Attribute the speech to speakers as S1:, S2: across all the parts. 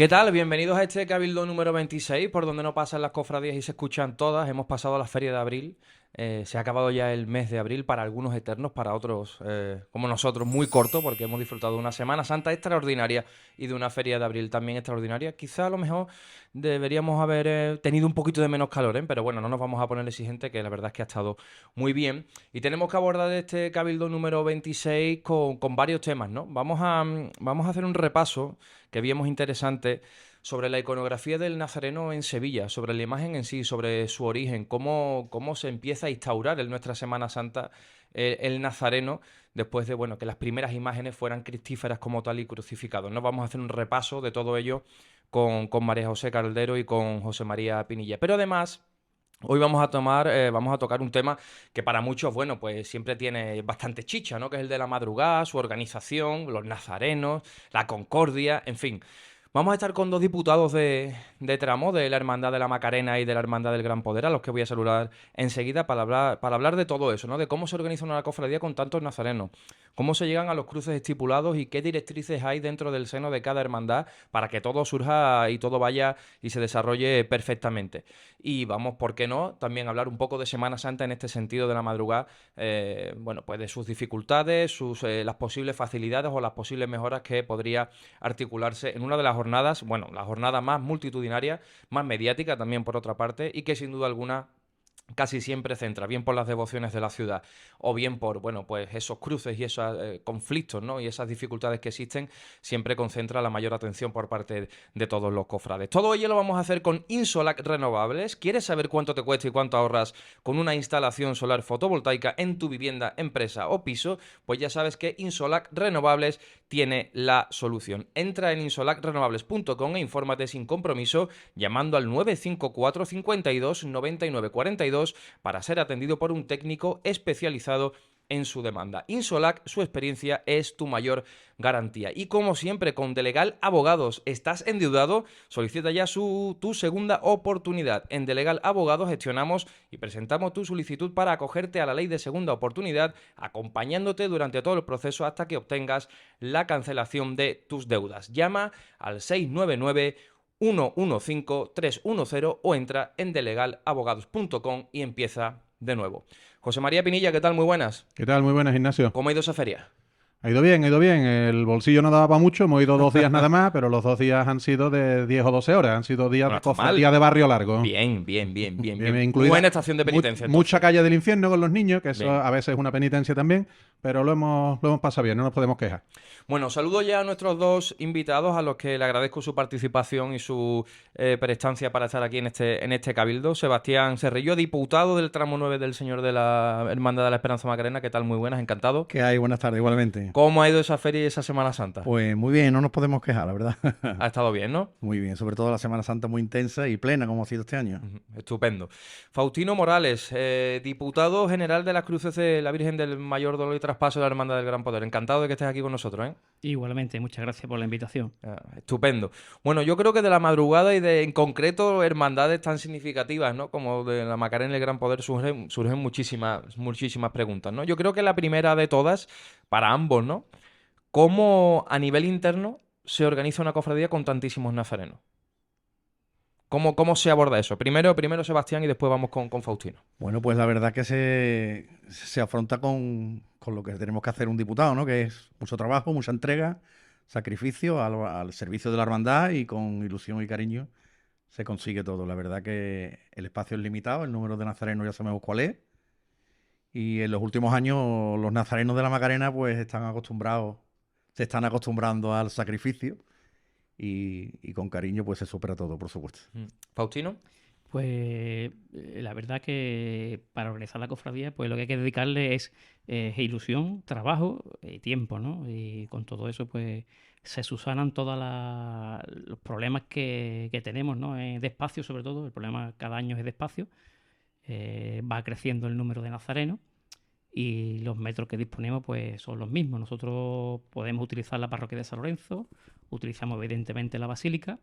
S1: ¿Qué tal? Bienvenidos a este Cabildo número 26, por donde no pasan las cofradías y se escuchan todas. Hemos pasado a la Feria de Abril. Se ha acabado ya el mes de abril, para algunos eternos, para otros, como nosotros, muy corto, porque hemos disfrutado de una Semana Santa extraordinaria y de una Feria de Abril también extraordinaria. Quizá a lo mejor deberíamos haber tenido un poquito de menos calor, ¿eh? Pero bueno, no nos vamos a poner exigentes, que la verdad es que ha estado muy bien. Y tenemos que abordar este Cabildo número 26 con varios temas, ¿no? Vamos a hacer un repaso que vimos interesante sobre la iconografía del Nazareno en Sevilla, sobre la imagen en sí, sobre su origen, cómo se empieza a instaurar en nuestra Semana Santa el Nazareno, después de bueno, que las primeras imágenes fueran cristíferas como tal y crucificados. Nos vamos a hacer un repaso de todo ello con María José Caldero y con José María Pinilla. Pero además, hoy vamos a tocar un tema que para muchos, bueno, pues siempre tiene bastante chicha, ¿no? Que es el de la madrugada, su organización, los nazarenos, la concordia, en fin. Vamos a estar con dos diputados de tramo, de la Hermandad de la Macarena y de la Hermandad del Gran Poder, a los que voy a saludar enseguida para hablar de todo eso, ¿no? De cómo se organiza una cofradía con tantos nazarenos, cómo se llegan a los cruces estipulados y qué directrices hay dentro del seno de cada hermandad para que todo surja y todo vaya y se desarrolle perfectamente. Y vamos, ¿por qué no? También hablar un poco de Semana Santa en este sentido de la madrugada, bueno, pues de sus dificultades, las posibles facilidades o las posibles mejoras que podría articularse en una de las jornadas, bueno, la jornada más multitudinaria, más mediática también por otra parte, y que sin duda alguna casi siempre centra, bien por las devociones de la ciudad o bien por, bueno, pues esos cruces y esos conflictos, ¿no? Y esas dificultades que existen, siempre concentra la mayor atención por parte de todos los cofrades. Todo ello lo vamos a hacer con Insolac Renovables. ¿Quieres saber cuánto te cuesta y cuánto ahorras con una instalación solar fotovoltaica en tu vivienda, empresa o piso? Pues ya sabes que Insolac Renovables tiene la solución. Entra en insolacrenovables.com e infórmate sin compromiso llamando al 954 52 99 42 para ser atendido por un técnico especializado en su demanda. Insolac, su experiencia es tu mayor garantía. Y como siempre, con Delegal Abogados, ¿estás endeudado? Solicita ya tu segunda oportunidad. En Delegal Abogados gestionamos y presentamos tu solicitud para acogerte a la ley de segunda oportunidad, acompañándote durante todo el proceso hasta que obtengas la cancelación de tus deudas. Llama al 699 115-310 o entra en delegalabogados.com y empieza de nuevo. José María Pinilla, ¿qué tal? Muy buenas.
S2: ¿Qué tal? Muy buenas, Ignacio.
S1: ¿Cómo ha ido esa feria?
S2: Ha ido bien, ha ido bien. El bolsillo no daba para mucho, hemos ido 2 días nada más, pero los 2 días han sido de 10 o 12 horas. Han sido días
S1: Bueno, no
S2: de
S1: está mal.
S2: cofradía de barrio largo.
S1: Bien, bien, bien, bien,
S2: Bien,
S1: bien.
S2: incluida
S1: Buena estación de penitencia,
S2: mucha
S1: entonces.
S2: calle del infierno con los niños, que eso
S1: Bien.
S2: a veces es una penitencia también, pero lo hemos pasado bien, no nos podemos quejar.
S1: Bueno, saludo ya a nuestros dos invitados, a los que le agradezco su participación y su prestancia para estar aquí en este cabildo. Sebastián Cerrillo, diputado del tramo 9 del Señor de la Hermandad de la Esperanza Macarena. ¿Qué tal? Muy buenas, encantado.
S3: ¿Qué hay? Buenas tardes, igualmente.
S1: ¿Cómo ha ido esa feria y esa Semana Santa?
S3: Pues muy bien, no nos podemos quejar, la verdad.
S1: Ha estado bien, ¿no?
S3: Muy bien, sobre todo la Semana Santa muy intensa y plena como ha sido este año.
S1: Ujú, estupendo. Faustino Morales, diputado general de las Cruces de la Virgen del Mayor Dolor y Traspaso de la Hermandad del Gran Poder. Encantado de que estés aquí con nosotros, ¿eh?
S4: Igualmente, muchas gracias por la invitación.
S1: Estupendo. Bueno, yo creo que de la madrugada y de, en concreto, hermandades tan significativas, ¿no? Como de la Macarena y el Gran Poder surgen muchísimas preguntas, ¿no? Yo creo que la primera de todas, para ambos, ¿no? ¿Cómo a nivel interno se organiza una cofradía con tantísimos nazarenos? ¿Cómo se aborda eso? Primero Sebastián y después vamos con Faustino.
S3: Bueno, pues la verdad que se afronta con lo que tenemos que hacer un diputado, ¿no? Que es mucho trabajo, mucha entrega, sacrificio al servicio de la hermandad y con ilusión y cariño se consigue todo. La verdad que el espacio es limitado, el número de nazarenos ya sabemos cuál es. Y en los últimos años los nazarenos de la Macarena pues se están acostumbrando al sacrificio y con cariño pues se supera todo, por supuesto.
S1: Faustino.
S4: Pues la verdad que para organizar la cofradía, pues lo que hay que dedicarle es ilusión, trabajo y tiempo, ¿no? Y con todo eso, pues se subsanan todos los problemas que tenemos, ¿no? De espacio, sobre todo. El problema cada año es de espacio. Va creciendo el número de nazarenos y los metros que disponemos, pues son los mismos. Nosotros podemos utilizar la parroquia de San Lorenzo, utilizamos evidentemente la basílica.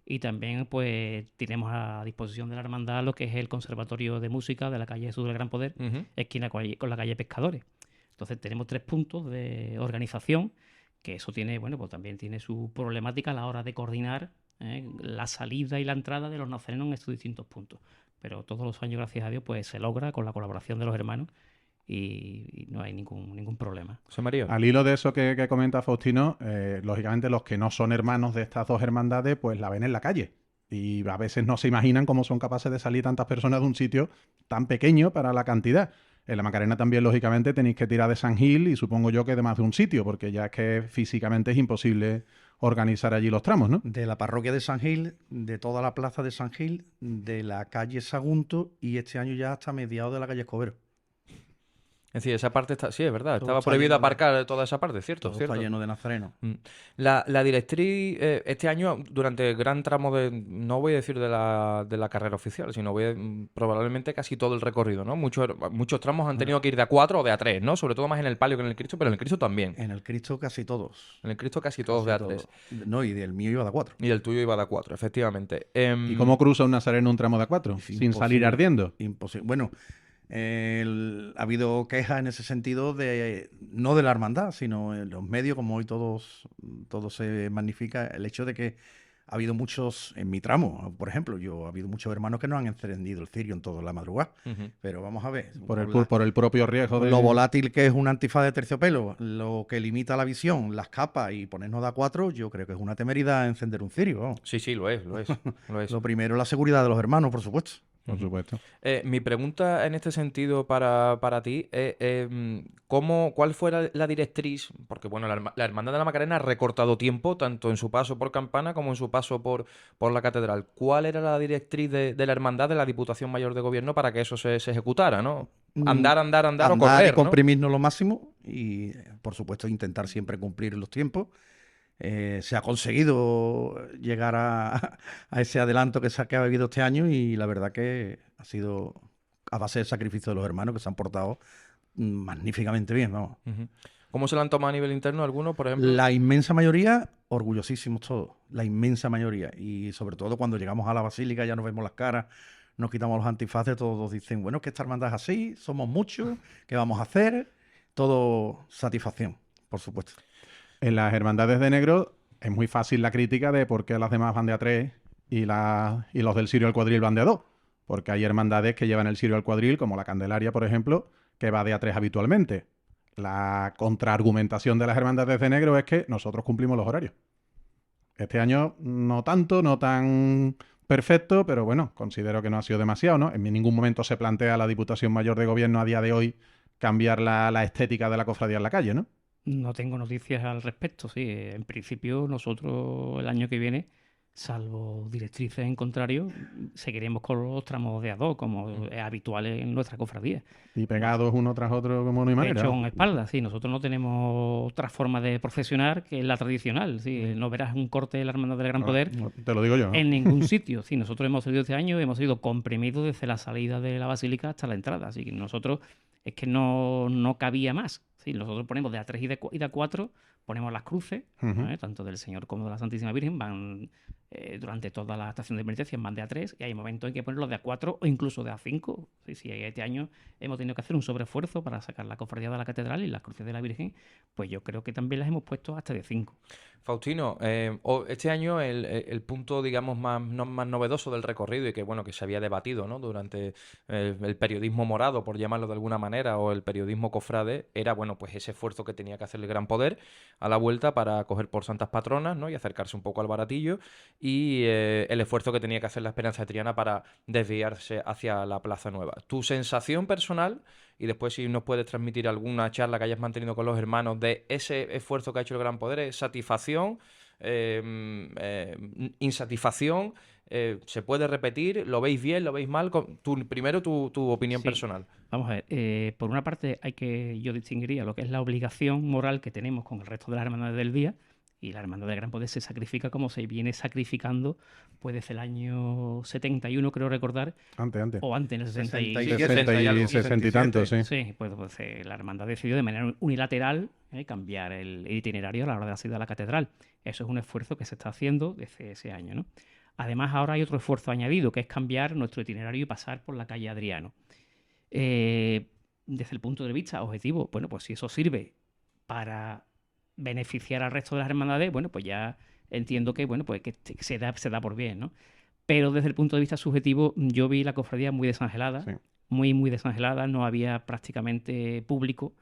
S4: Y también pues tenemos a disposición de la hermandad lo que es el Conservatorio de Música de la calle Jesús del Gran Poder,
S1: Ujú.
S4: esquina con la calle Pescadores. Entonces tenemos 3 puntos de organización, que eso tiene, bueno, pues también tiene su problemática a la hora de coordinar la salida y la entrada de los nazarenos en estos distintos puntos. Pero todos los años, gracias a Dios, pues se logra con la colaboración de los hermanos y no hay ningún problema.
S1: José María.
S2: Al hilo de eso que comenta Faustino, lógicamente los que no son hermanos de estas dos hermandades, pues la ven en la calle. Y a veces no se imaginan cómo son capaces de salir tantas personas de un sitio tan pequeño para la cantidad. En la Macarena también, lógicamente, tenéis que tirar de San Gil y supongo yo que de más de un sitio, porque ya es que físicamente es imposible organizar allí los tramos, ¿no?
S3: De la parroquia de San Gil, de toda la plaza de San Gil, de la calle Sagunto y este año ya hasta mediados de la calle Escobedo.
S1: Es decir, esa parte está... Sí, es verdad.
S3: Todo
S1: Estaba
S3: está
S1: prohibido
S3: lleno de-
S1: aparcar toda esa parte, ¿cierto?
S3: Todo
S1: ¿Cierto?
S3: está lleno de nazarenos.
S1: La directriz este año, durante el gran tramo de, no voy a decir de la carrera oficial, sino probablemente casi todo el recorrido, ¿no? Muchos tramos han tenido que ir de A4 o de A3, ¿no? Sobre todo más en el palio que en el Cristo, pero en el Cristo también.
S3: En el Cristo casi todos.
S1: En el Cristo casi todos de
S3: Casi
S1: A3.
S3: todos. No, y del mío iba de 4.
S1: Y el tuyo iba de A4, efectivamente.
S2: ¿Y cómo cruza un nazareno un tramo de A4?
S3: Es
S2: Sin salir
S3: imposible.
S2: ardiendo.
S3: Imposible. Bueno, ha habido quejas en ese sentido no de la hermandad, sino en los medios, como hoy todo se magnifica, el hecho de que ha habido muchos, en mi tramo, por ejemplo, ha habido muchos hermanos que no han encendido el cirio en toda la madrugada.
S1: Ujú.
S3: Pero vamos a ver,
S2: Por el propio riesgo de...
S3: lo volátil que es un antifaz de terciopelo, lo que limita la visión, las capas y ponernos de A4, yo creo que es una temeridad encender un cirio. Vamos.
S1: Sí, sí, lo es, lo es. Lo es.
S3: Lo primero, la seguridad de los hermanos, por supuesto.
S2: Por supuesto.
S1: Mi pregunta en este sentido para ti es ¿cuál fue la directriz? Porque bueno, la Hermandad de la Macarena ha recortado tiempo tanto en su paso por Campana como en su paso por la Catedral. ¿Cuál era la directriz de la Hermandad de la Diputación Mayor de Gobierno para que eso se ejecutara, ¿no? Andar o correr,
S3: y
S1: ¿no?
S3: comprimirnos lo máximo y, por supuesto, intentar siempre cumplir los tiempos. Se ha conseguido llegar a ese adelanto que ha habido este año y la verdad que ha sido a base del sacrificio de los hermanos que se han portado magníficamente bien, vamos.
S1: Ujú. ¿Cómo se lo han tomado a nivel interno algunos, por ejemplo?
S3: La inmensa mayoría, orgullosísimos todos, la inmensa mayoría. Y sobre todo cuando llegamos a la basílica ya nos vemos las caras, nos quitamos los antifaces, todos dicen, bueno, es que esta hermandad es así, somos muchos, ¿qué vamos a hacer? Todo satisfacción, por supuesto.
S2: En las hermandades de negro es muy fácil la crítica de por qué las demás van de A3 y los del Sirio al Cuadril van de A2. Porque hay hermandades que llevan el Sirio al Cuadril, como la Candelaria, por ejemplo, que va de A3 habitualmente. La contraargumentación de las hermandades de negro es que nosotros cumplimos los horarios. Este año no tanto, no tan perfecto, pero bueno, considero que no ha sido demasiado, ¿no? En ningún momento se plantea la Diputación Mayor de Gobierno a día de hoy cambiar la estética de la cofradía en la calle, ¿no?
S4: No tengo noticias al respecto, sí. En principio, nosotros el año que viene, salvo directrices en contrario, seguiremos con los tramos de A2, como es habitual en nuestra cofradía.
S2: Y pegados uno tras otro como no hay manera.
S4: Pecho en espalda, sí. Nosotros no tenemos otra forma de procesionar que la tradicional, sí. No verás un corte de la Hermandad del Gran Poder
S2: No, te lo digo yo, ¿no?
S4: en ningún sitio. Sí, nosotros hemos salido este año, hemos sido comprimidos desde la salida de la basílica hasta la entrada. Así que nosotros es que no cabía más. Sí, nosotros ponemos de A3 y de A4, ponemos las cruces,
S2: Ujú.
S4: tanto del Señor como de la Santísima Virgen, van durante toda la estación de penitencia, van de A3 y hay momentos en que ponerlos de A4 o incluso de A5. Sí, sí, este año hemos tenido que hacer un sobreesfuerzo para sacar la cofradía de la catedral y las cruces de la Virgen, pues yo creo que también las hemos puesto hasta de 5.
S1: Faustino, este año el punto, digamos, más novedoso del recorrido y que, bueno, que se había debatido, ¿no? Durante el periodismo morado, por llamarlo de alguna manera, o el periodismo cofrade, era, bueno, pues ese esfuerzo que tenía que hacer el Gran Poder a la vuelta para coger por santas patronas, ¿no? Y acercarse un poco al baratillo y el esfuerzo que tenía que hacer la Esperanza de Triana para desviarse hacia la Plaza Nueva. Tu sensación personal, y después si nos puedes transmitir alguna charla que hayas mantenido con los hermanos de ese esfuerzo que ha hecho el Gran Poder, ¿es satisfacción, insatisfacción? ¿Se puede repetir? ¿Lo veis bien? ¿Lo veis mal? Primero tu opinión
S4: Sí.
S1: personal.
S4: Vamos a ver, por una parte yo distinguiría lo que es la obligación moral que tenemos con el resto de las hermandades del día, y la Hermandad del Gran Poder se sacrifica como se viene sacrificando pues desde el año 71, creo recordar,
S2: Antes.
S4: o antes, en el
S3: 67.
S2: 60 y tantos, sí.
S4: Sí, pues la hermandad decidió de manera unilateral cambiar el itinerario a la hora de la salida a la catedral. Eso es un esfuerzo que se está haciendo desde ese año, ¿no? Además, ahora hay otro esfuerzo añadido, que es cambiar nuestro itinerario y pasar por la calle Adriano. Desde el punto de vista objetivo, bueno, pues si eso sirve para beneficiar al resto de las hermandades, bueno, pues ya entiendo que, bueno, pues que se da por bien, ¿no? Pero desde el punto de vista subjetivo, yo vi la cofradía muy desangelada,
S2: Sí.
S4: muy desangelada, no había prácticamente público.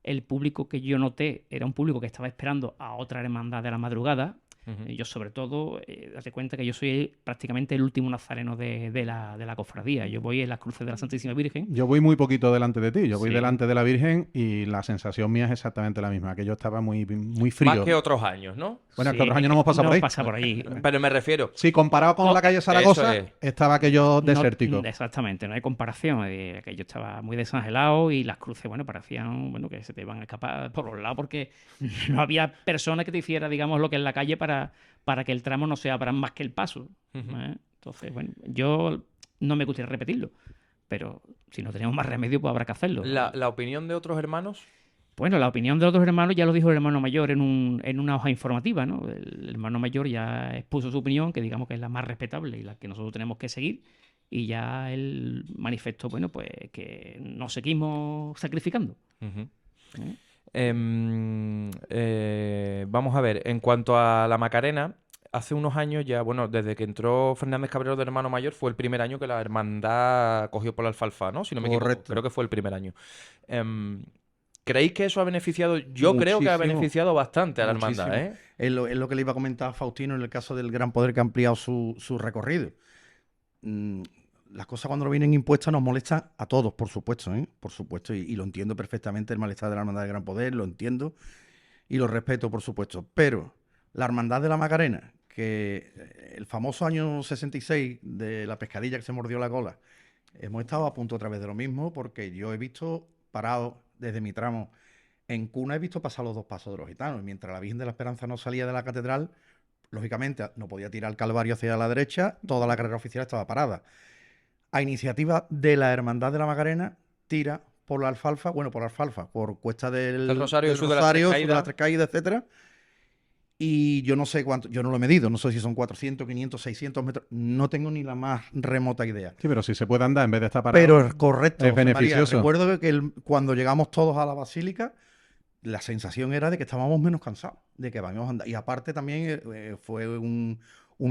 S4: El público que yo noté era un público que estaba esperando a otra hermandad de la madrugada.
S1: Ujú.
S4: Yo, sobre todo, date cuenta que yo soy prácticamente el último nazareno de la cofradía. Yo voy en las cruces de la Santísima Virgen.
S2: Yo voy muy poquito delante de ti, yo voy
S4: Sí.
S2: delante de la Virgen y la sensación mía es exactamente la misma, que yo estaba muy
S1: Más
S2: frío.
S1: que otros años, ¿no?
S2: Bueno, es
S4: Sí,
S2: que otros años no hemos pasado
S4: no
S2: por ahí.
S4: pasa por ahí.
S1: Pero me refiero,
S2: Sí, comparado con
S4: No,
S2: la calle Zaragoza,
S1: eso es.
S2: estaba aquello
S4: No,
S2: desértico.
S4: exactamente, no hay comparación. Aquello estaba muy desangelado y las cruces, bueno, parecían, bueno, que se te iban a escapar por los lados porque no había persona que te hiciera, digamos, lo que es la calle para que el tramo no sea para más que el paso.
S1: Ujú.
S4: Entonces, bueno, yo no me gustaría repetirlo, pero si no tenemos más remedio, pues habrá que hacerlo.
S1: La opinión de otros hermanos.
S4: Bueno, la opinión de los dos hermanos ya lo dijo el hermano mayor en una hoja informativa, ¿no? El hermano mayor ya expuso su opinión, que digamos que es la más respetable y la que nosotros tenemos que seguir, y ya él manifestó, bueno, pues que nos seguimos sacrificando.
S1: Ujú.
S4: ¿eh?
S1: Vamos a ver, en cuanto a la Macarena, hace unos años ya, bueno, desde que entró Fernández Cabrero de hermano mayor, fue el primer año que la hermandad cogió por la alfalfa, ¿no? Si no me equivoco,
S3: Correcto.
S1: creo que fue el primer año. ¿Creéis que eso ha beneficiado? Yo creo que ha
S3: Muchísimo.
S1: beneficiado bastante a la
S3: Muchísimo.
S1: hermandad, ¿eh?
S3: Es lo que le iba a comentar a Faustino en el caso del Gran Poder que ha ampliado su recorrido. Las cosas cuando nos vienen impuestas nos molestan a todos, por supuesto, ¿eh? Por supuesto, y lo entiendo perfectamente, el malestar de la Hermandad del Gran Poder, lo entiendo y lo respeto, por supuesto. Pero la Hermandad de la Macarena, que el famoso año 66 de la pescadilla que se mordió la cola, hemos estado a punto otra vez de lo mismo, porque yo he visto parado desde mi tramo en Cuna, he visto pasar los dos pasos de los gitanos, y mientras la Virgen de la Esperanza no salía de la catedral, lógicamente no podía tirar el Calvario hacia la derecha, toda la carrera oficial estaba parada. A iniciativa de la Hermandad de la Macarena, tira por la alfalfa, por Cuesta
S1: Del Rosario,
S3: del
S1: sur de las
S3: Rosario,
S1: Tres
S3: sur de las
S1: Caídas.
S3: Tres Caídas, etcétera. Y yo no sé cuánto, yo no lo he medido, no sé si son 400, 500, 600 metros, no tengo ni la más remota idea.
S2: Sí, pero si se puede andar en vez de estar parado.
S3: Pero es correcto,
S2: es
S3: José María.
S2: beneficioso.
S3: Recuerdo que cuando llegamos todos a la basílica, la sensación era de que estábamos menos cansados, de que vamos a andar. Y aparte también fue un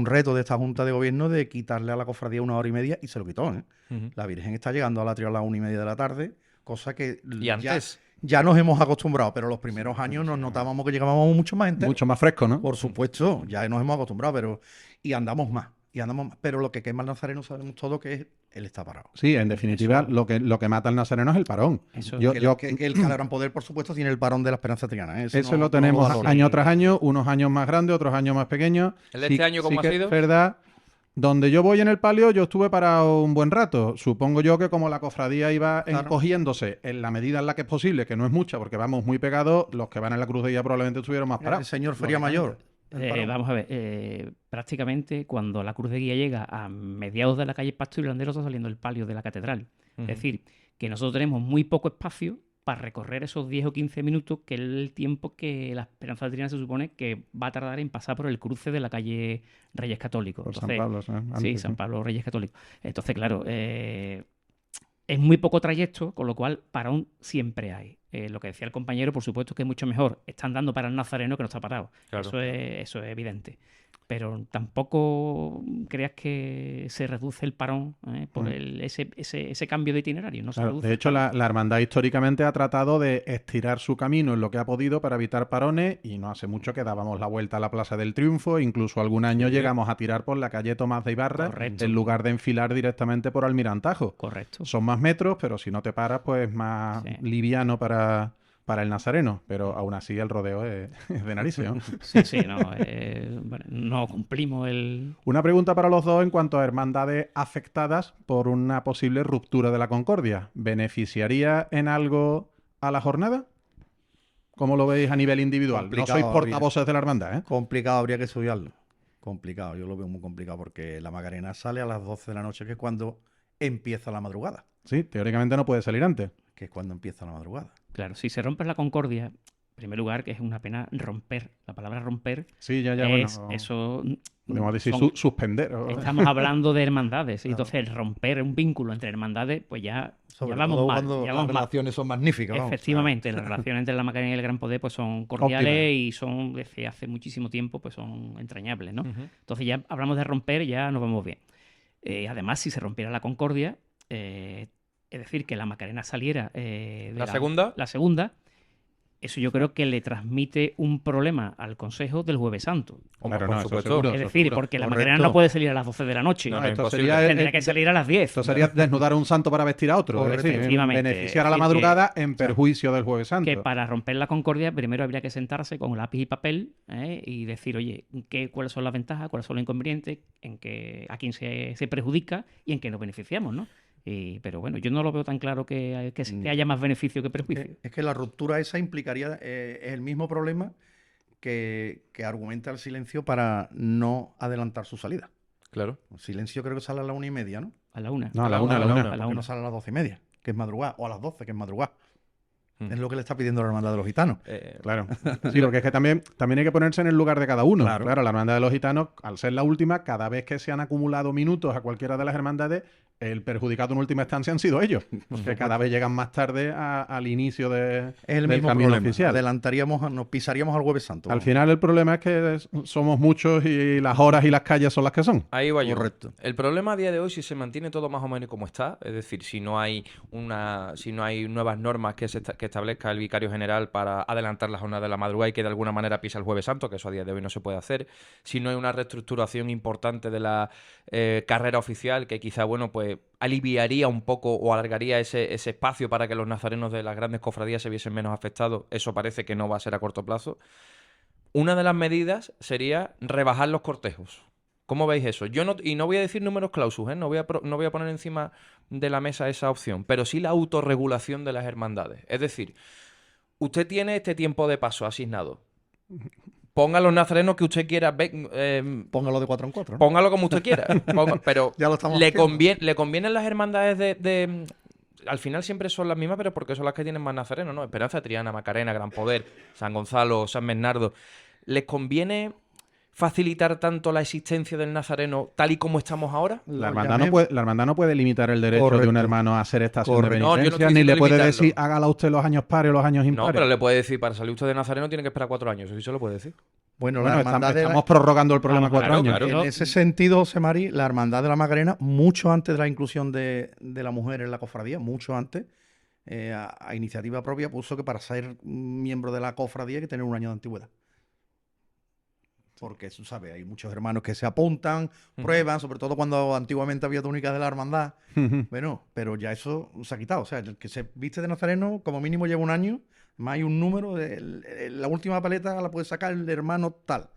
S3: reto de esta Junta de Gobierno de quitarle a la cofradía 1 hora y media y se lo quitó, ¿eh?
S1: Ujú.
S3: La Virgen está llegando al atrio a las 1:30 de la tarde, cosa que
S1: Y antes,
S3: ya nos hemos acostumbrado, pero los primeros años nos notábamos que llegábamos mucho más enteros.
S2: Mucho más fresco, ¿no?
S3: Por supuesto, ya nos hemos acostumbrado, pero y andamos más. Pero lo que quema el nazareno sabemos todo que es él está parado.
S2: Sí, en definitiva,
S4: Eso-
S2: lo que mata al nazareno es el parón.
S4: Eso-
S2: Yo-
S3: Que el Gran Poder, por supuesto, tiene el parón de la Esperanza Triana, ¿eh?
S2: Eso
S3: no-
S2: lo
S3: no
S2: tenemos
S3: valoro.
S2: año tras año, unos años más grandes, otros años más pequeños.
S1: ¿el de este año cómo ha
S2: que
S1: sido?
S2: es verdad. Donde yo voy en el palio, yo estuve parado un buen rato. Supongo yo que como la cofradía iba
S3: Claro.
S2: encogiéndose en la medida en la que es posible, que no es mucha, porque vamos muy pegados, los que van en la cruz de guía probablemente estuvieron más
S3: El
S2: parados.
S3: señor Feria Mayor.
S2: lógicamente.
S3: el parón.
S4: Vamos a ver, prácticamente cuando la cruz de guía llega a mediados de la calle Pasto y Landero está saliendo el palio de la catedral.
S1: Ujú.
S4: Es decir, que nosotros tenemos muy poco espacio para recorrer esos 10 o 15 minutos, que es el tiempo que la Esperanza Triana se supone que va a tardar en pasar por el cruce de la calle Reyes Católicos.
S2: Por San
S4: Entonces,
S2: Pablo, ¿no?
S4: sí,
S2: Antes,
S4: San Pablo Reyes Católicos. Entonces, claro, es muy poco trayecto, con lo cual parón siempre hay. Lo que decía el compañero, por supuesto que es mucho mejor. Están dando para el nazareno que no está parado.
S1: Claro.
S4: Eso es evidente. Pero tampoco creas que se reduce el parón por ese cambio de itinerario. No se
S2: Claro,
S4: reduce
S2: de
S4: el
S2: hecho,
S4: parón.
S2: la hermandad históricamente ha tratado de estirar su camino en lo que ha podido para evitar parones y no hace mucho que dábamos la vuelta a la Plaza del Triunfo, incluso algún año llegamos a tirar por la calle Tomás de Ibarra
S4: Correcto.
S2: en lugar de enfilar directamente por Almirantajo.
S4: Correcto.
S2: Son más metros, pero si no te paras, pues más
S4: Sí.
S2: liviano para el nazareno, pero aún así el rodeo es de narices, ¿no?
S4: Sí, no. Bueno, no cumplimos el...
S2: Una pregunta para los dos en cuanto a hermandades afectadas por una posible ruptura de la concordia. ¿Beneficiaría en algo a la jornada? ¿Cómo lo veis a nivel individual?
S3: Complicado,
S2: No sois portavoces de la hermandad, ¿eh?
S3: Complicado, habría que estudiarlo. Complicado, yo lo veo muy complicado porque la Macarena sale a las 12 de la noche, que es cuando empieza la madrugada.
S2: Sí, teóricamente no puede salir antes.
S3: Que es cuando empieza la madrugada.
S4: Claro, si se rompe la concordia, primer lugar, que es una pena romper. La palabra romper
S2: Sí, ya,
S4: es
S2: bueno.
S4: eso.
S2: Podemos decir
S4: son-
S2: suspender.
S4: Estamos hablando de hermandades. Y
S3: Claro.
S4: entonces, romper un vínculo entre hermandades, pues ya
S3: Sobre
S4: vamos
S3: todo
S4: mal.
S3: cuando
S4: Ya
S3: las
S4: vamos mal.
S3: relaciones son magníficas. vamos.
S4: Efectivamente, las relaciones entre la Macarena y el Gran Poder pues son cordiales
S2: Óptimas.
S4: y son desde hace muchísimo tiempo pues son entrañables, ¿no?
S1: Ujú.
S4: Entonces ya hablamos de romper, ya nos vamos bien. Además, si se rompiera la concordia, es decir, que la Macarena saliera de
S1: ¿La segunda?
S4: la segunda, eso yo creo que le transmite un problema al Consejo del Jueves Santo.
S1: Hombre,
S2: Claro,
S1: por
S2: no, eso
S1: supuesto.
S2: seguro.
S4: Es decir,
S2: seguro.
S4: porque la
S3: Correcto.
S4: Macarena no puede salir a las 12 de la noche.
S1: No, no,
S2: esto
S1: imposible.
S2: sería,
S4: Tendría que salir a las 10.
S2: esto sería desnudar a un santo para vestir a otro. Es
S3: Correcto.
S2: decir,
S4: Efectivamente.
S2: beneficiar a la
S4: Es decir,
S2: madrugada en perjuicio del Jueves Santo.
S4: Que para romper la concordia primero habría que sentarse con lápiz y papel y decir, oye, cuáles son las ventajas, cuáles son los inconvenientes, a quién se perjudica y en qué nos beneficiamos, ¿no? Pero bueno, yo no lo veo tan claro que haya más beneficio que perjuicio.
S3: Es que la ruptura esa implicaría es el mismo problema que argumenta el silencio para no adelantar su salida.
S1: Claro.
S3: El silencio creo que sale a la 1:30, ¿no?
S4: A la una.
S2: No, a la una, a la
S1: a la
S2: una.
S1: una.
S4: A la
S3: Que
S4: una.
S3: no sale a las 12:30, que es madrugada, o a las 12, que es madrugada.
S1: Mm.
S3: Es lo que le está pidiendo la hermandad de los gitanos.
S2: Claro. Sí, porque es que también hay que ponerse en el lugar de cada uno.
S3: Claro.
S2: Claro, la hermandad de los gitanos, al ser la última, cada vez que se han acumulado minutos a cualquiera de las hermandades, el perjudicado en última instancia han sido ellos. Porque cada vez llegan más tarde al inicio
S3: Es el
S2: del
S3: mismo
S2: camino
S3: problema.
S2: oficial.
S3: Nos pisaríamos al Jueves Santo.
S2: Al final el problema es que somos muchos y las horas y las calles son las que son.
S1: Ahí va yo.
S3: Correcto.
S1: El problema a día de hoy, si se mantiene todo más o menos como está, es decir, si no hay nuevas normas que establezca el vicario general para adelantar la jornada de la madrugada y que de alguna manera pisa el Jueves Santo, que eso a día de hoy no se puede hacer, si no hay una reestructuración importante de la carrera oficial, que quizá, bueno, pues aliviaría un poco o alargaría ese espacio para que los nazarenos de las grandes cofradías se viesen menos afectados, eso parece que no va a ser a corto plazo. Una de las medidas sería rebajar los cortejos. ¿Cómo veis eso? No voy a decir números clausus, no voy a poner encima de la mesa esa opción, pero sí la autorregulación de las hermandades. Es decir, usted tiene este tiempo de paso asignado. Ponga los nazarenos que usted quiera,
S3: Póngalo de 4 en 4, ¿no?
S1: póngalo como usted quiera, pero
S3: Ya lo estamos
S1: le
S3: haciendo.
S1: convienen las hermandades al final siempre son las mismas, pero porque son las que tienen más nazarenos, ¿no? Esperanza, Triana, Macarena, Gran Poder, San Gonzalo, San Bernardo. ¿Les conviene facilitar tanto la existencia del nazareno tal y como estamos ahora?
S2: La hermandad no puede limitar el derecho de un
S3: Correcto.
S2: hermano a hacer estación de
S3: Correcto.
S1: No, yo no
S2: penitencia,
S1: estoy
S2: ni le
S1: diciendo
S2: puede
S1: limitarlo.
S2: decir hágala usted los años pares o los años
S1: No,
S2: impares.
S1: pero le puede decir, para salir usted de nazareno tiene que esperar 4 años. Eso sí se lo puede decir.
S3: Bueno,
S2: Bueno,
S3: la hermandad
S2: estamos prorrogando el problema
S4: Claro,
S2: 4 años.
S1: claro.
S3: En ese sentido, José Mari, la hermandad de la Macarena, mucho antes de la inclusión de la mujer en la cofradía, mucho antes, a iniciativa propia, puso que para ser miembro de la cofradía hay que tener 1 año de antigüedad. Porque, tú sabes, hay muchos hermanos que se apuntan, prueban, sobre todo cuando antiguamente había túnicas de la hermandad. Bueno, pero ya eso se ha quitado. O sea, el que se viste de nazareno, como mínimo lleva 1 año, más hay un número, la última paleta la puede sacar el hermano tal.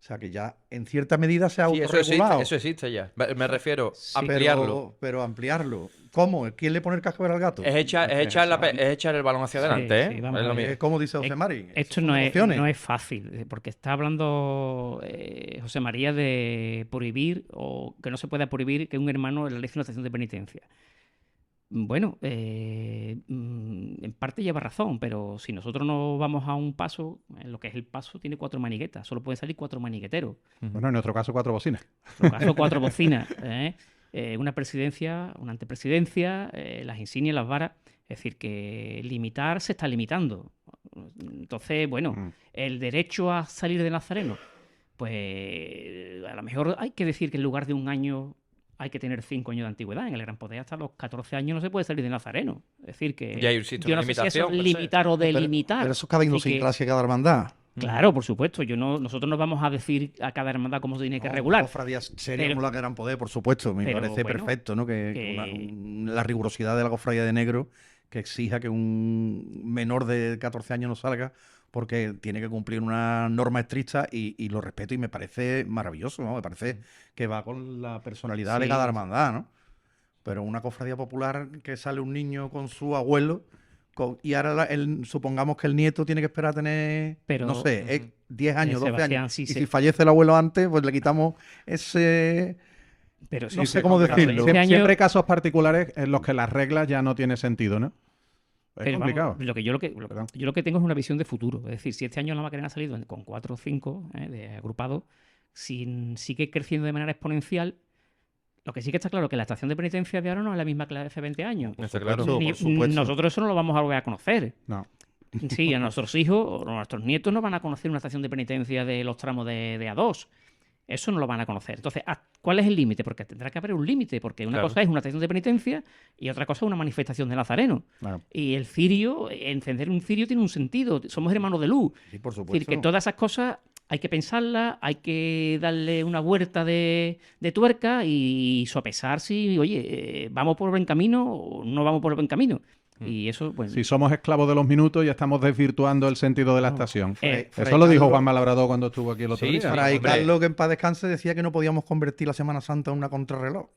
S3: O sea, que ya en cierta medida se ha
S1: Sí,
S3: autorregulado.
S1: eso existe ya. Me refiero a
S3: Pero-
S1: ampliarlo.
S3: Pero ampliarlo. ¿Cómo? ¿Quién le pone el cascabel al gato?
S1: Es echar el balón hacia
S4: Sí,
S1: adelante, ¿eh?
S4: sí, vamos
S1: Es
S4: a
S1: lo
S4: ver.
S1: mismo.
S3: ¿Cómo dice José Mari?
S4: Esto
S3: Son
S4: no
S3: opciones.
S4: es fácil, porque está hablando José María de prohibir o que no se pueda prohibir que un hermano realice una estación de penitencia. Bueno, en parte lleva razón, pero si nosotros no vamos a un paso, en lo que es el paso tiene 4 maniguetas, solo pueden salir 4 manigueteros.
S2: Bueno, en nuestro caso 4 bocinas.
S4: En nuestro caso 4 bocinas, una presidencia, una antepresidencia, las insignias, las varas. Es decir, que limitar se está limitando. Entonces, bueno, el derecho a salir de nazareno, pues a lo mejor hay que decir que en lugar de 1 año hay que tener 5 años de antigüedad. En el Gran Poder hasta los 14 años no se puede salir de nazareno. Es decir, que
S1: Ya existe
S4: yo
S1: una
S4: no sé si eso es
S1: limitación, per se.
S4: limitar o delimitar.
S3: Pero eso es cada
S4: Así que-
S3: idiosincrasia, cada hermandad.
S4: Claro, por supuesto. Nosotros no vamos a decir a cada hermandad cómo se tiene que
S3: No,
S4: regular.
S3: Cofradías serias
S4: Pero-
S3: como la Gran Poder, por supuesto. Me
S4: pero,
S3: parece
S4: bueno,
S3: perfecto, ¿no? La rigurosidad de la cofradía de negro que exija que un menor de 14 años no salga porque tiene que cumplir una norma estricta y lo respeto y me parece maravilloso, ¿no? Me parece que va con la personalidad de
S4: Sí.
S3: cada hermandad, ¿no? Pero una cofradía popular que sale un niño con su abuelo y ahora supongamos que el nieto tiene que esperar a tener,
S4: Pero-
S3: no sé, 10 años, 12
S4: Sebastián,
S3: años.
S4: sí
S3: Y
S4: se-
S3: si fallece el abuelo antes, pues le quitamos ese...
S4: Pero
S3: No sé cómo
S4: claro,
S3: decirlo.
S4: este año-
S2: Siempre hay casos particulares en los que las reglas ya no tienen sentido, ¿no? Es
S4: Pero vamos,
S2: complicado. Perdón.
S4: yo lo que tengo es una visión de futuro. Es decir, si este año la Macarena ha salido con 4 o 5 de agrupados, si sigue creciendo de manera exponencial, lo que sí que está claro que la estación de penitencia de ahora no es la misma que la de hace 20 años.
S1: Está claro.
S3: Por supuesto.
S4: Nosotros eso no lo vamos a volver a conocer.
S2: No.
S4: Sí, a nuestros hijos o a nuestros nietos no van a conocer una estación de penitencia de los tramos de A2. Eso no lo van a conocer. Entonces, ¿cuál es el límite? Porque tendrá que haber un límite, porque una
S1: Claro.
S4: cosa es una estación de penitencia y otra cosa es una manifestación de Nazareno.
S2: Claro.
S4: Y el cirio, encender un cirio tiene un sentido. Somos hermanos de luz.
S3: Sí, por
S4: Es decir,
S3: supuesto.
S4: que todas esas cosas hay que pensarlas, hay que darle una vuelta de tuerca y sopesar si, oye, ¿vamos por el buen camino o no vamos por el buen camino? Y eso, pues...
S2: Si somos esclavos de los minutos y estamos desvirtuando el sentido de la estación.
S4: Eh,
S3: Fray
S2: Eso lo dijo
S3: Carlos-
S2: Juan Malabrador cuando estuvo aquí el otro
S1: Sí,
S2: día.
S1: sí.
S3: Fray
S1: Hombre.
S3: Carlos, que en paz descanse, decía que no podíamos convertir la Semana Santa en una contrarreloj.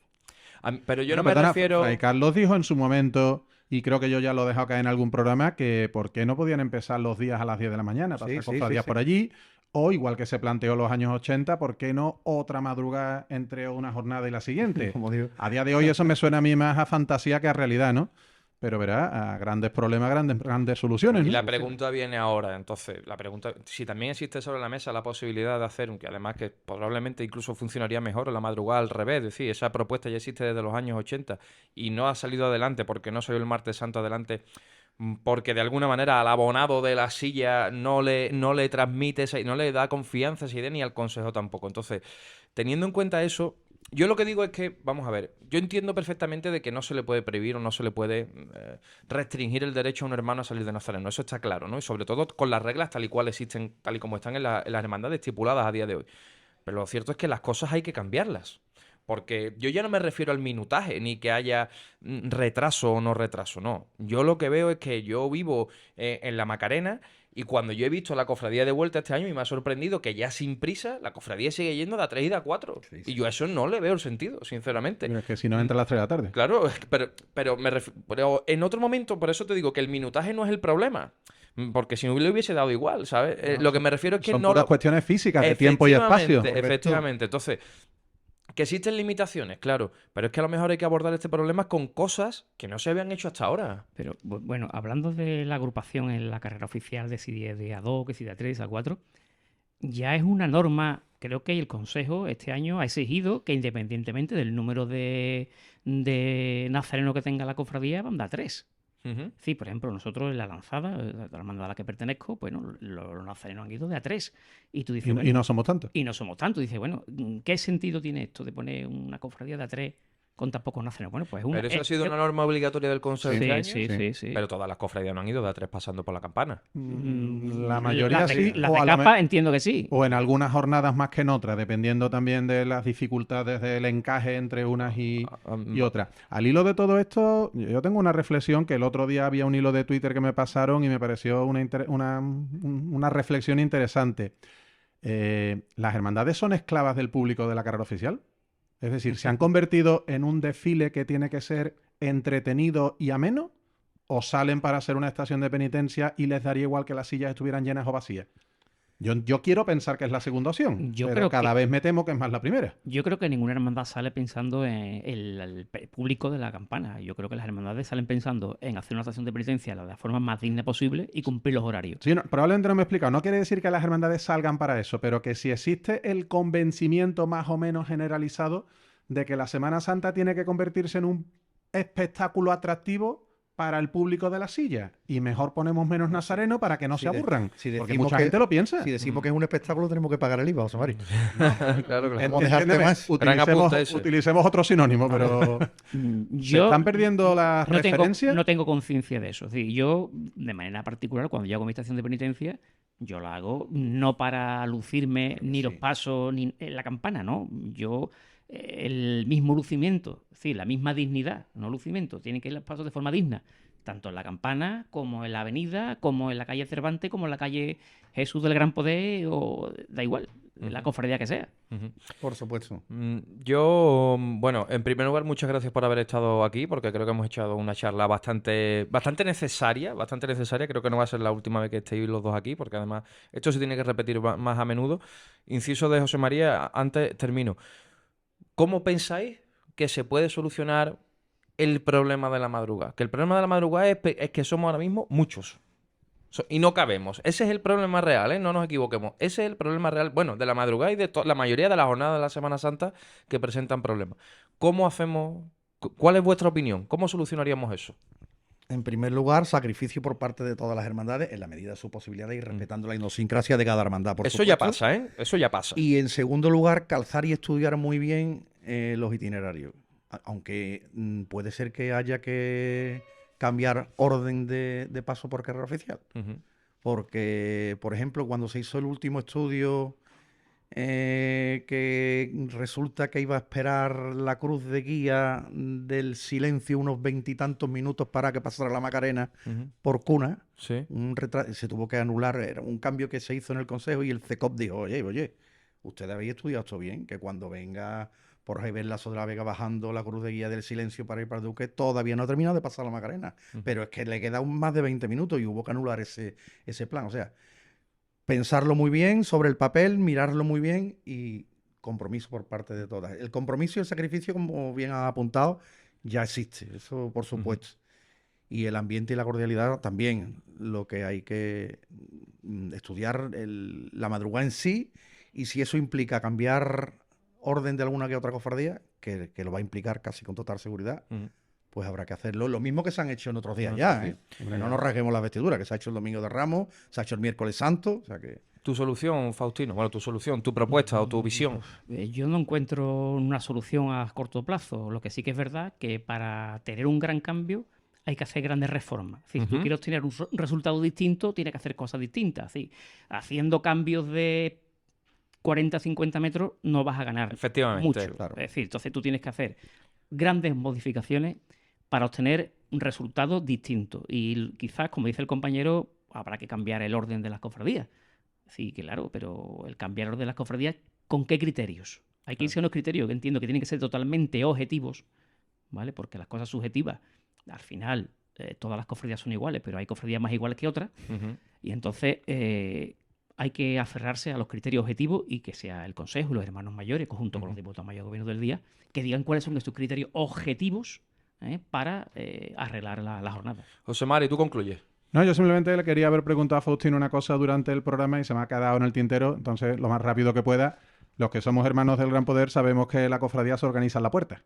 S1: Pero yo
S2: Bueno,
S1: no me
S2: perdona,
S1: refiero...
S2: Fray Carlos dijo en su momento, y creo que yo ya lo he dejado caer en algún programa, que por qué no podían empezar los días a las 10 de la mañana para
S3: Sí,
S2: hacer
S3: sí,
S2: cofradías
S3: sí, sí.
S2: por allí, o igual que se planteó en los años 80, ¿por qué no otra madrugada entre una jornada y la siguiente?
S3: Como digo.
S2: A día de hoy eso me suena a mí más a fantasía que a realidad, ¿no? Pero verá, a grandes problemas, grandes soluciones,
S1: Y
S2: ¿no?
S1: la pregunta viene ahora, entonces, la pregunta, si también existe sobre la mesa la posibilidad de hacer, que además que probablemente incluso funcionaría mejor en la madrugada al revés, es decir, esa propuesta ya existe desde los años 80 y no ha salido adelante porque no salió el martes santo adelante, porque de alguna manera al abonado de la silla no le transmite, no le da confianza esa idea ni al consejo tampoco. Entonces, teniendo en cuenta eso, yo lo que digo es que, vamos a ver, yo entiendo perfectamente de que no se le puede prohibir o no se le puede restringir el derecho a un hermano a salir de Nazareno, eso está claro, ¿no? Y sobre todo con las reglas tal y cual existen, tal y como están en las hermandades estipuladas a día de hoy. Pero lo cierto es que las cosas hay que cambiarlas. Porque yo ya no me refiero al minutaje, ni que haya retraso o no retraso, no. Yo lo que veo es que yo vivo en la Macarena y cuando yo he visto la cofradía de vuelta este año y me ha sorprendido que ya sin prisa la cofradía sigue yendo de A3 y de A4.
S3: Sí, sí.
S1: Y yo a eso no le veo el sentido, sinceramente.
S2: Pero es que si no entra a las 3 de la tarde.
S1: Claro, pero en otro momento, por eso te digo que el minutaje no es el problema. Porque si no le hubiese dado igual, ¿sabes? Lo que me refiero es que
S2: Son
S1: no
S2: puras
S1: lo...
S2: cuestiones físicas de tiempo y espacio.
S1: Efectivamente, efectivamente. Entonces, que existen limitaciones, claro, pero es que a lo mejor hay que abordar este problema con cosas que no se habían hecho hasta ahora.
S4: Pero bueno, hablando de la agrupación en la carrera oficial de si de A2, que si de A3, A4, ya es una norma, creo que el Consejo este año ha exigido que independientemente del número de nazareno que tenga la cofradía, van de A3.
S1: Ujú.
S4: Sí, por ejemplo, nosotros en la lanzada, la hermandad a la que pertenezco, bueno, los nazarenos han ido de A3. Y tú dices,
S2: Y
S4: bueno,
S2: no somos tantos.
S4: y no somos tantos. Dices, bueno, ¿qué sentido tiene esto de poner una cofradía de A3 con tan pocos nazarenos? Bueno, pues
S1: Pero eso ha sido una norma obligatoria del Consejo
S4: Sí,
S1: este año.
S4: sí, sí, sí.
S1: Pero todas las cofradías no han ido de A3 pasando por la campana.
S2: La mayoría
S4: las de,
S2: sí.
S4: las
S2: o
S4: de
S2: a lo
S4: capa entiendo que sí.
S2: O en algunas jornadas más que en otras, dependiendo también de las dificultades del encaje entre unas y otras. Al hilo de todo esto, yo tengo una reflexión que el otro día había un hilo de Twitter que me pasaron y me pareció una reflexión interesante. ¿Las hermandades son esclavas del público de la carrera oficial? Es decir, ¿se han convertido en un desfile que tiene que ser entretenido y ameno? ¿O salen para hacer una estación de penitencia y les daría igual que las sillas estuvieran llenas o vacías? Yo quiero pensar que es la segunda opción,
S4: Yo
S2: pero
S4: creo
S2: cada
S4: que-
S2: vez me temo que es más la primera.
S4: Yo creo que ninguna hermandad sale pensando en el público de la campana. Yo creo que las hermandades salen pensando en hacer una estación de penitencia de la forma más digna posible y cumplir los horarios.
S2: Sí, probablemente no me he explicado. No quiere decir que las hermandades salgan para eso, pero que si existe el convencimiento más o menos generalizado de que la Semana Santa tiene que convertirse en un espectáculo atractivo para el público de la silla. Y mejor ponemos menos nazareno para que no
S3: Si
S2: se
S3: de-
S2: aburran.
S3: si
S2: Porque
S3: decimos
S2: mucha
S3: que-
S2: gente lo piensa.
S3: Si decimos que es un espectáculo, tenemos que pagar el IVA, José Mari.
S1: Claro, claro.
S3: Vamos a dejarte
S2: Entiéndeme,
S3: más.
S1: Gran apunte ese.
S2: utilicemos otro sinónimo, pero ¿se
S4: Yo
S2: están perdiendo las
S4: no tengo,
S2: referencias?
S4: no tengo conciencia de eso. Es decir, yo, de manera particular, cuando yo hago mi estación de penitencia, yo la hago no para lucirme ni los pasos ni la campana, ¿no? Yo, el mismo lucimiento, es decir, la misma dignidad, no lucimiento, tienen que ir los pasos de forma digna, tanto en la campana como en la avenida, como en la calle Cervantes, como en la calle Jesús del Gran Poder, o da igual, la cofradía que sea.
S1: Ujú.
S3: Por supuesto.
S1: Yo, bueno, en primer lugar, muchas gracias por haber estado aquí, porque creo que hemos echado una charla bastante necesaria, bastante necesaria. Creo que no va a ser la última vez que estéis los dos aquí, porque además esto se tiene que repetir más a menudo. Inciso de José María, antes termino. ¿Cómo pensáis que se puede solucionar el problema de la madrugada? Que el problema de la madrugada es que somos ahora mismo muchos. Y no cabemos. Ese es el problema real, ¿eh? No nos equivoquemos. Ese es el problema real, bueno, de la madrugada y de la mayoría de las jornadas de la Semana Santa que presentan problemas. ¿Cómo hacemos? ¿Cuál es vuestra opinión? ¿Cómo solucionaríamos eso?
S3: En primer lugar, sacrificio por parte de todas las hermandades en la medida de su posibilidad y respetando la idiosincrasia de cada hermandad, por
S1: Eso ya
S3: supuesto.
S1: pasa, ¿eh? Eso ya pasa.
S3: Y en segundo lugar, calzar y estudiar muy bien los itinerarios. Aunque puede ser que haya que cambiar orden de paso por carrera oficial.
S1: Ujú.
S3: Porque, por ejemplo, cuando se hizo el último estudio, que resulta que iba a esperar la cruz de guía del silencio unos 20 y tantos minutos para que pasara la Macarena
S1: Ujú.
S3: por cuna,
S1: Sí.
S3: se tuvo que anular, era un cambio que se hizo en el Consejo y el CECOP dijo, oye, ustedes habéis estudiado esto bien, que cuando venga por Javier Lazo de la Vega bajando la cruz de guía del silencio para ir para el Duque, todavía no ha terminado de pasar la Macarena, pero es que le queda más de 20 minutos y hubo que anular ese plan, o sea, pensarlo muy bien sobre el papel, mirarlo muy bien y compromiso por parte de todas. El compromiso y el sacrificio, como bien ha apuntado, ya existe, eso por supuesto. Y el ambiente y la cordialidad también, lo que hay que estudiar la madrugada en sí, y si eso implica cambiar orden de alguna que otra cofradía, que lo va a implicar casi con total seguridad, pues habrá que hacerlo. Lo mismo que se han hecho en otros días ya, ¿eh? Hombre, no nos rasguemos las vestiduras, que se ha hecho el Domingo de Ramos, se ha hecho el Miércoles Santo, o sea que...
S1: Tu solución, Faustino, bueno, tu solución, tu propuesta o tu visión.
S4: Yo no encuentro una solución a corto plazo. Lo que sí que es verdad que para tener un gran cambio hay que hacer grandes reformas. Si tú quieres obtener un resultado distinto, tienes que hacer cosas distintas. ¿Sí? Haciendo cambios de 40, 50 metros no vas a ganar
S1: Efectivamente,
S4: mucho.
S3: claro.
S4: Es decir, entonces tú tienes que hacer grandes modificaciones para obtener un resultado distinto. Y quizás, como dice el compañero, habrá que cambiar el orden de las cofradías. Sí, claro, pero el cambiar el orden de las cofradías, ¿con qué criterios? Hay que irse a unos criterios que entiendo que tienen que ser totalmente objetivos, ¿vale? Porque las cosas subjetivas, al final, todas las cofradías son iguales, pero hay cofradías más iguales que otras. Y entonces hay que aferrarse a los criterios objetivos y que sea el Consejo y los hermanos mayores, junto con los diputados mayores de gobierno del día, que digan cuáles son estos criterios objetivos para arreglar la jornada.
S1: José Mari, tú concluyes.
S2: No, yo simplemente le quería haber preguntado a Faustino una cosa durante el programa y se me ha quedado en el tintero, entonces lo más rápido que pueda. Los que somos hermanos del Gran Poder sabemos que la cofradía se organiza en la puerta,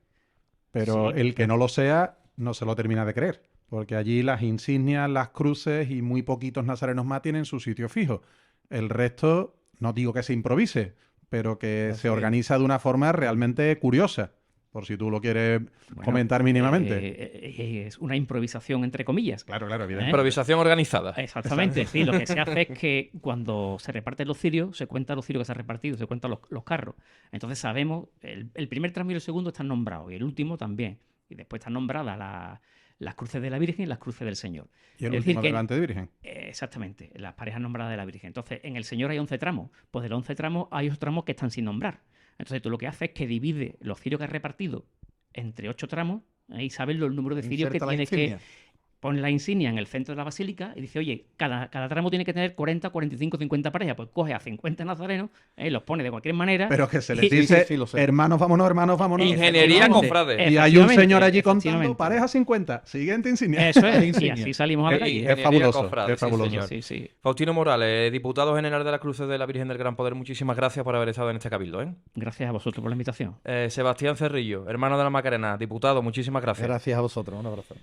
S2: pero
S4: Sí.
S2: el que no lo sea no se lo termina de creer, porque allí las insignias, las cruces y muy poquitos nazarenos más tienen su sitio fijo. El resto, no digo que se improvise, pero que se organiza de una forma realmente curiosa, por si tú lo quieres comentar mínimamente.
S4: Es una improvisación, entre comillas.
S2: Claro, evidentemente.
S1: Improvisación organizada.
S4: Exactamente, sí. Lo que se hace es que cuando se reparten los cirios, se cuentan los cirios que se han repartido, se cuentan los carros. Entonces sabemos, el primer tramo y el segundo están nombrados, y el último también. Y después están nombradas las cruces de la Virgen y las cruces del Señor.
S2: Y el
S4: Es
S2: último
S4: decir, que
S2: delante de Virgen.
S4: exactamente, las parejas nombradas de la Virgen. Entonces, en el Señor hay 11 tramos. Pues de los 11 tramos hay 8 tramos que están sin nombrar. Entonces, tú lo que haces es que divide los cirios que has repartido entre 8 tramos y sabes el número de cirios que
S3: Inserta la
S4: tienes
S3: insignia.
S4: que... Pon la insignia en el centro de la basílica y dice, oye, cada tramo tiene que tener 40, 45, 50 parejas. Pues coge a 50 nazarenos, los pone de cualquier manera.
S2: Pero que se les
S4: y-
S2: dice,
S3: sí, lo sé.
S2: hermanos, vámonos.
S1: Ingeniería
S4: Efectivamente,
S1: cofrade.
S2: Y hay un
S4: efectivamente,
S2: señor allí contando,
S4: efectivamente.
S2: pareja 50, siguiente insignia.
S4: Eso es, y
S3: Insignia.
S4: así salimos a la calle.
S1: Ingeniería
S2: fabuloso,
S1: cofrade,
S2: es
S1: sí,
S2: fabuloso.
S1: señor.
S4: Sí, sí.
S1: Faustino Morales, diputado general de las Cruces de la Virgen del Gran Poder, muchísimas gracias por haber estado en este cabildo, ¿eh?
S4: Gracias a vosotros por la invitación.
S1: Sebastián Cerrillo, hermano de la Macarena, diputado, muchísimas gracias.
S3: Gracias a vosotros, un abrazo.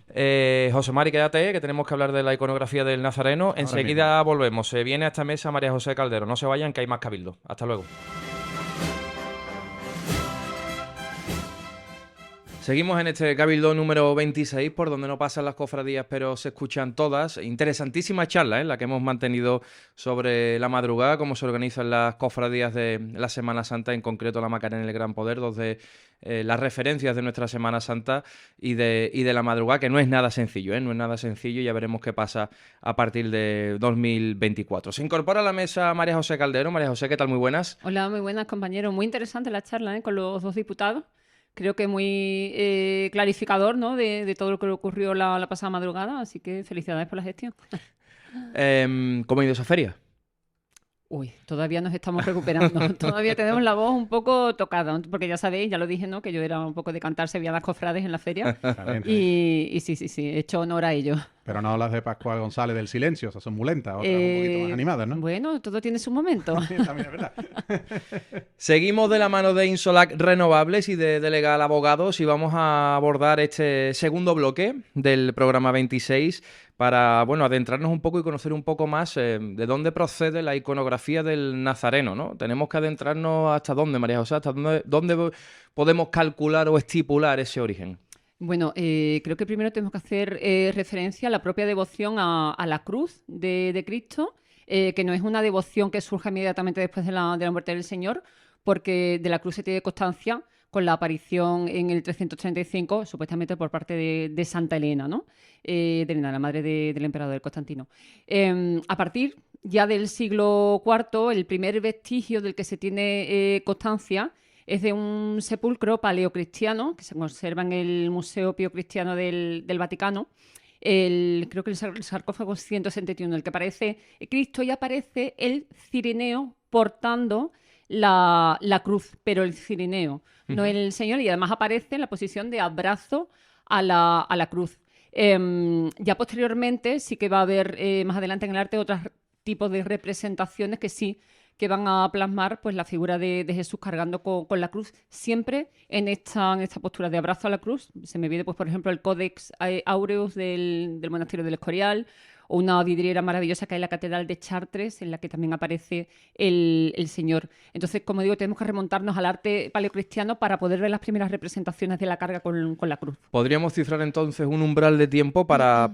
S1: José Mari, quédate, que tenemos que hablar de la iconografía del Nazareno. Enseguida volvemos. Se viene a esta mesa María José Caldero. No se vayan, que hay más cabildo. Hasta luego. Seguimos en este cabildo número 26, por donde no pasan las cofradías, pero se escuchan todas. Interesantísima charla, la que hemos mantenido sobre la madrugada, cómo se organizan las cofradías de la Semana Santa, en concreto la Macarena y el Gran Poder, dos de las referencias de nuestra Semana Santa y de la madrugada, que no es nada sencillo, no es nada sencillo, y ya veremos qué pasa a partir de 2024. Se incorpora a la mesa María José Caldero. María José, ¿qué tal? Muy buenas.
S5: Hola, muy buenas, compañeros. Muy interesante la charla, con los dos diputados. Creo que muy clarificador, ¿no? de todo lo que ocurrió la pasada madrugada, así que felicidades por la gestión.
S1: ¿Cómo ha ido esa feria?
S5: Uy, todavía nos estamos recuperando. Todavía tenemos la voz un poco tocada, porque ya sabéis, ya lo dije, ¿no? Que yo era un poco de cantar sevillanas cofrades en la feria. Y sí, he hecho honor a ello.
S2: Pero no hablas de Pascual González del Silencio, o sea, son muy lentas, otras un poquito más animadas, ¿no?
S5: Bueno, todo tiene su momento.
S2: Sí, también es verdad.
S1: Seguimos de la mano de Insolac Renovables y de Legal Abogados y vamos a abordar este segundo bloque del programa 26 para, bueno, adentrarnos un poco y conocer un poco más de dónde procede la iconografía del Nazareno, ¿no? Tenemos que adentrarnos hasta dónde, María José, hasta dónde podemos calcular o estipular ese origen.
S5: Bueno, creo que primero tenemos que hacer referencia a la propia devoción a la cruz de Cristo, que no es una devoción que surja inmediatamente después de la muerte del Señor, porque de la cruz se tiene constancia con la aparición en el 335, supuestamente por parte de Santa Elena, ¿no? De Elena, la madre del emperador Constantino. A partir ya del siglo IV, el primer vestigio del que se tiene constancia es de un sepulcro paleocristiano que se conserva en el Museo Pío Cristiano del Vaticano. Creo que el sarcófago 161, el que aparece Cristo, y aparece el cirineo portando la cruz, pero el cirineo, no el Señor, y además aparece en la posición de abrazo a la cruz. Ya posteriormente sí que va a haber más adelante en el arte otros tipos de representaciones que sí que van a plasmar pues la figura de Jesús cargando con la cruz, siempre en esta postura de abrazo a la cruz. Se me viene, pues, por ejemplo, el Codex Aureus del Monasterio del Escorial, o una vidriera maravillosa que hay en la Catedral de Chartres, en la que también aparece el Señor. Entonces, como digo, tenemos que remontarnos al arte paleocristiano para poder ver las primeras representaciones de la carga con la cruz.
S1: Podríamos cifrar entonces un umbral de tiempo para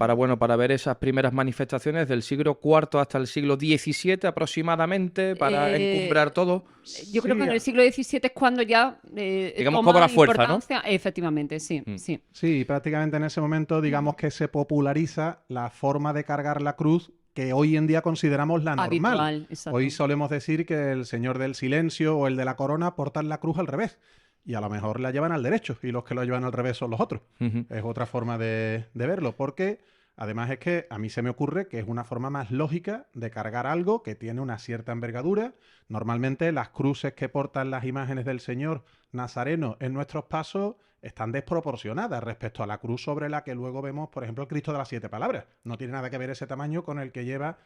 S1: ver esas primeras manifestaciones del siglo IV hasta el siglo XVII aproximadamente, para encumbrar todo.
S5: Yo creo que en el siglo XVII es cuando ya
S1: digamos,
S5: toma
S1: cobra fuerza, ¿no?
S5: Efectivamente, sí, sí.
S2: Sí, prácticamente en ese momento, digamos que se populariza la forma de cargar la cruz que hoy en día consideramos la normal.
S5: Habitual, exacto.
S2: Hoy solemos decir que el Señor del Silencio o el de la Corona portan la cruz al revés. Y a lo mejor la llevan al derecho y los que lo llevan al revés son los otros. Es otra forma de verlo, porque además es que a mí se me ocurre que es una forma más lógica de cargar algo que tiene una cierta envergadura. Normalmente las cruces que portan las imágenes del Señor Nazareno en nuestros pasos están desproporcionadas respecto a la cruz sobre la que luego vemos, por ejemplo, el Cristo de las Siete Palabras. No tiene nada que ver ese tamaño con la que lleva,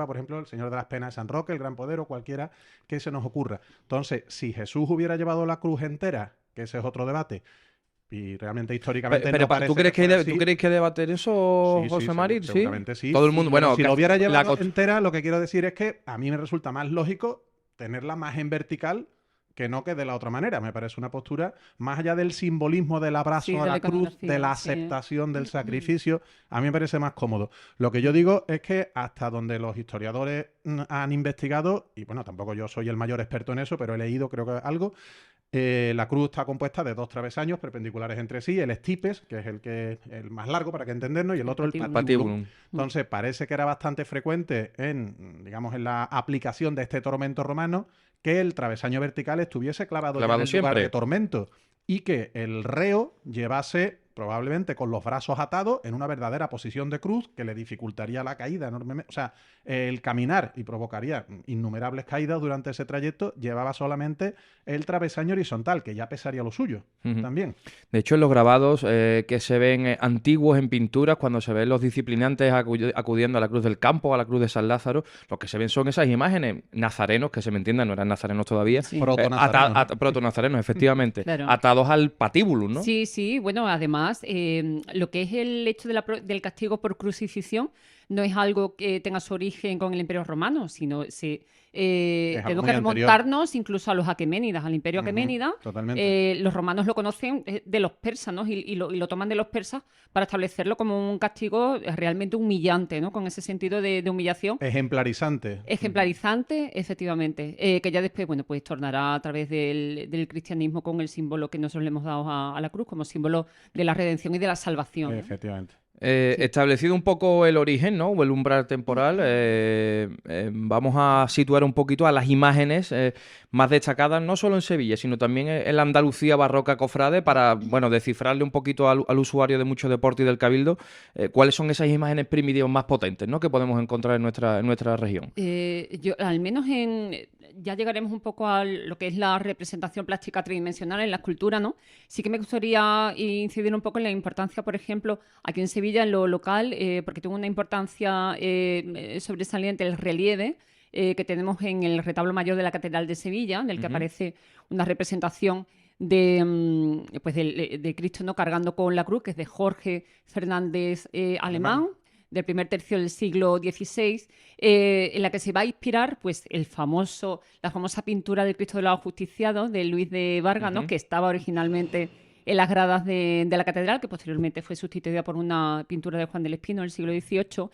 S2: por ejemplo, el Señor de las Penas de San Roque, el Gran Poder o cualquiera que se nos ocurra. Entonces, si Jesús hubiera llevado la cruz entera, que ese es otro debate, y realmente históricamente
S1: pero
S2: no parece
S1: ¿tú crees
S2: que fuera
S1: ¿tú crees que debatir eso,
S2: Sí,
S1: José
S2: sí,
S1: Mari?
S2: seguramente sí.
S1: Todo el mundo, bueno,
S2: si lo hubiera llevado
S1: la
S2: entera, lo que quiero decir es que a mí me resulta más lógico tenerla más en vertical que no que de la otra manera. Me parece una postura más allá del simbolismo del abrazo
S5: Sí,
S2: a
S5: de la
S2: la cruz,
S5: iconografía,
S2: de la
S5: sí.
S2: aceptación del sacrificio, a mí me parece más cómodo. Lo que yo digo es que hasta donde los historiadores han investigado, y bueno, tampoco yo soy el mayor experto en eso, pero he leído creo que algo, la cruz está compuesta de dos travesaños perpendiculares entre sí, el stipes, que es el más largo para que entendernos, y el otro el
S5: Patibulum.
S2: patibulum. Entonces parece que era bastante frecuente en la aplicación de este tormento romano que el travesaño vertical estuviese clavado ya en el lugar
S1: siempre.
S2: de tormento y que el reo llevase probablemente con los brazos atados en una verdadera posición de cruz que le dificultaría la caída enormemente. O sea, el caminar y provocaría innumerables caídas durante ese trayecto, llevaba solamente el travesaño horizontal, que ya pesaría lo suyo también.
S1: De hecho, en los grabados que se ven antiguos en pinturas, cuando se ven los disciplinantes acudiendo a la Cruz del Campo, a la Cruz de San Lázaro, lo que se ven son esas imágenes nazarenos, que se me entienda, no eran nazarenos todavía,
S5: Sí.
S2: Proto-nazarenos, ¿no?
S1: proto-nazarenos, efectivamente,
S5: Claro.
S1: atados al patíbulum, ¿no?
S5: Sí, sí, bueno, además, lo que es el hecho del castigo por crucifixión no es algo que tenga su origen con el Imperio Romano, sino
S2: algo
S5: tenemos
S2: muy
S5: que remontarnos incluso a los aqueménidas, al Imperio Aqueménida.
S2: Totalmente.
S5: Los romanos lo conocen de los persas, ¿no? Y lo toman de los persas para establecerlo como un castigo realmente humillante, ¿no? Con ese sentido de humillación.
S2: Ejemplarizante.
S5: Ejemplarizante, efectivamente, que ya después, bueno, pues tornará a través del cristianismo con el símbolo que nosotros le hemos dado a la cruz como símbolo de la redención y de la salvación, ¿no?
S2: Efectivamente.
S1: Establecido un poco el origen, ¿no? O el umbral temporal, vamos a situar un poquito a las imágenes más destacadas, no solo en Sevilla, sino también en la Andalucía barroca cofrade, para, bueno, descifrarle un poquito al usuario de mucho deporte y del cabildo, cuáles son esas imágenes primitivas más potentes, ¿no?, que podemos encontrar en nuestra región.
S5: Yo, al menos ya llegaremos un poco a lo que es la representación plástica tridimensional en la escultura, ¿no? Sí que me gustaría incidir un poco en la importancia, por ejemplo, aquí en Sevilla, en lo local, porque tuvo una importancia sobresaliente el relieve que tenemos en el retablo mayor de la Catedral de Sevilla, en el que aparece una representación de Cristo, ¿no?, cargando con la cruz, que es de Jorge Fernández Alemán, del primer tercio del siglo XVI, en la que se va a inspirar pues, la famosa pintura del Cristo de los Ajusticiados de Luis de Vargas, ¿no?, que estaba originalmente en las gradas de la catedral, que posteriormente fue sustituida por una pintura de Juan del Espino del siglo XVIII,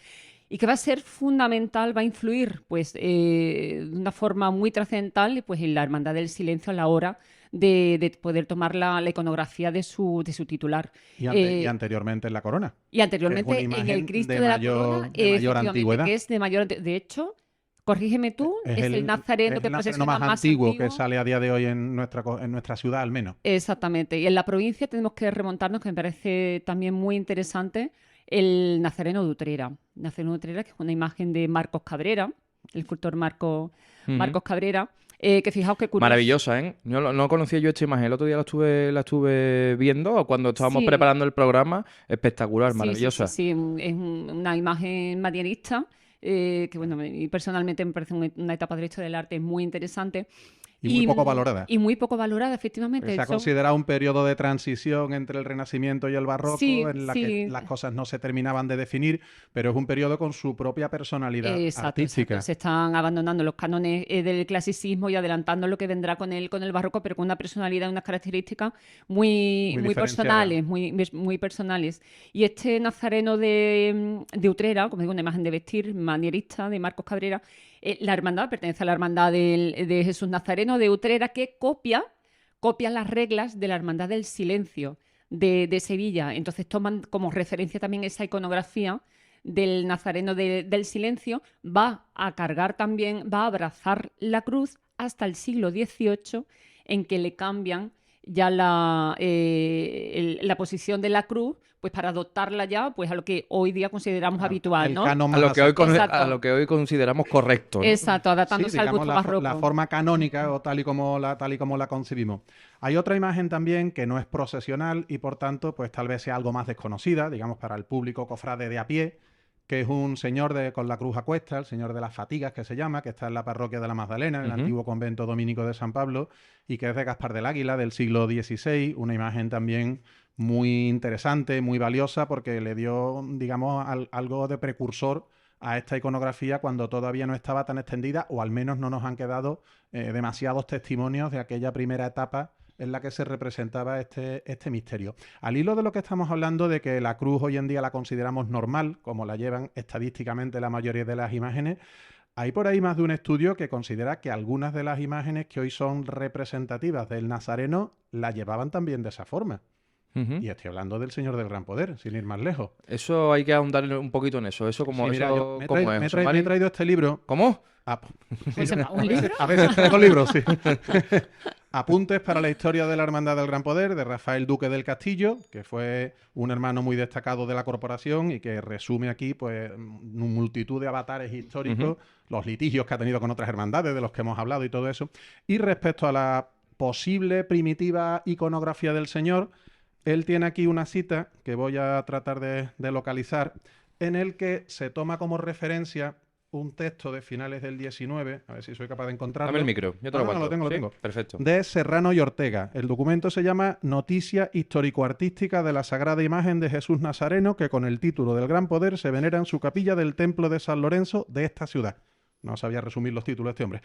S5: y que va a ser fundamental, va a influir pues, de una forma muy trascendental pues, en la Hermandad del Silencio a la hora de poder tomar la iconografía de su titular.
S2: Y anteriormente en la corona.
S5: Y anteriormente
S2: una
S5: en
S2: imagen
S5: el Cristo
S2: de
S5: de la
S2: mayor-
S5: corona,
S2: de mayor
S5: efectivamente,
S2: antigüedad.
S5: que es de mayor... De hecho, corrígeme tú, es el nazareno
S2: es
S5: que
S2: el nazareno
S5: procesiona
S2: más antiguo que sale a día de hoy en nuestra ciudad, al menos.
S5: Exactamente. Y en la provincia tenemos que remontarnos, que me parece también muy interesante, el Nazareno de Utrera. Nazareno de Utrera, que es una imagen de Marcos Cabrera, el escultor Marcos Cabrera, que fijaos que curioso.
S1: Maravillosa, ¿eh? No conocía yo esta imagen. El otro día la estuve viendo cuando estábamos
S5: Sí.
S1: preparando el programa. Espectacular,
S5: Sí,
S1: maravillosa.
S5: Sí, es una imagen manierista que, bueno, personalmente me parece una etapa de la historia del arte muy interesante.
S2: Y muy poco valorada.
S5: Y muy poco valorada, efectivamente.
S2: Se ha considerado un periodo de transición entre el Renacimiento y el Barroco, en la que las cosas no se terminaban de definir, pero es un periodo con su propia personalidad artística.
S5: Exacto. Se están abandonando los cánones del clasicismo y adelantando lo que vendrá con el Barroco, pero con una personalidad y unas características muy personales, muy personales. Y este Nazareno de Utrera, como digo, una imagen de vestir manierista de Marcos Cabrera, la hermandad pertenece a la hermandad de Jesús Nazareno de Utrera, que copia las reglas de la Hermandad del Silencio de Sevilla. Entonces toman como referencia también esa iconografía del Nazareno del Silencio, va a abrazar la cruz hasta el siglo XVIII, en que le cambian ya la posición de la cruz, pues para adoptarla ya pues a lo que hoy día consideramos habitual, ¿no?
S1: A lo que hoy consideramos correcto, ¿no?
S5: Exacto, adaptándose al gusto barroco.
S2: La forma canónica o tal y como la concebimos. Hay otra imagen también que no es procesional y por tanto pues tal vez sea algo más desconocida, digamos, para el público cofrade de a pie, que es un señor con la cruz a cuesta, el señor de las fatigas que se llama, que está en la parroquia de la Magdalena, en el antiguo convento dominico de San Pablo, y que es de Gaspar del Águila, del siglo XVI, una imagen también muy interesante, muy valiosa, porque le dio, digamos, algo de precursor a esta iconografía cuando todavía no estaba tan extendida, o al menos no nos han quedado demasiados testimonios de aquella primera etapa en la que se representaba este misterio. Al hilo de lo que estamos hablando, de que la cruz hoy en día la consideramos normal, como la llevan estadísticamente la mayoría de las imágenes, hay por ahí más de un estudio que considera que algunas de las imágenes que hoy son representativas del Nazareno la llevaban también de esa forma. Y estoy hablando del Señor del Gran Poder, sin ir más lejos.
S1: Eso hay que ahondar un poquito en eso. Eso como
S2: Sí, mira, yo
S1: ¿cómo es, José Mari?
S2: me he traído este libro.
S1: ¿Cómo?
S5: ¿Un libro?
S2: A veces traigo libros, sí. Apuntes para la historia de la Hermandad del Gran Poder, de Rafael Duque del Castillo, que fue un hermano muy destacado de la corporación y que resume aquí pues multitud de avatares históricos, los litigios que ha tenido con otras hermandades, de los que hemos hablado y todo eso. Y respecto a la posible primitiva iconografía del Señor, él tiene aquí una cita que voy a tratar de localizar, en el que se toma como referencia un texto de finales del 19, a ver si soy capaz de encontrarlo.
S1: Dame el micro, yo te lo aguanto.
S2: Lo
S1: ¿Sí?
S2: tengo.
S1: Perfecto.
S2: De Serrano y Ortega. El documento se llama Noticia histórico-artística de la Sagrada Imagen de Jesús Nazareno, que con el título del Gran Poder se venera en su capilla del Templo de San Lorenzo de esta ciudad. No sabía resumir los títulos este hombre.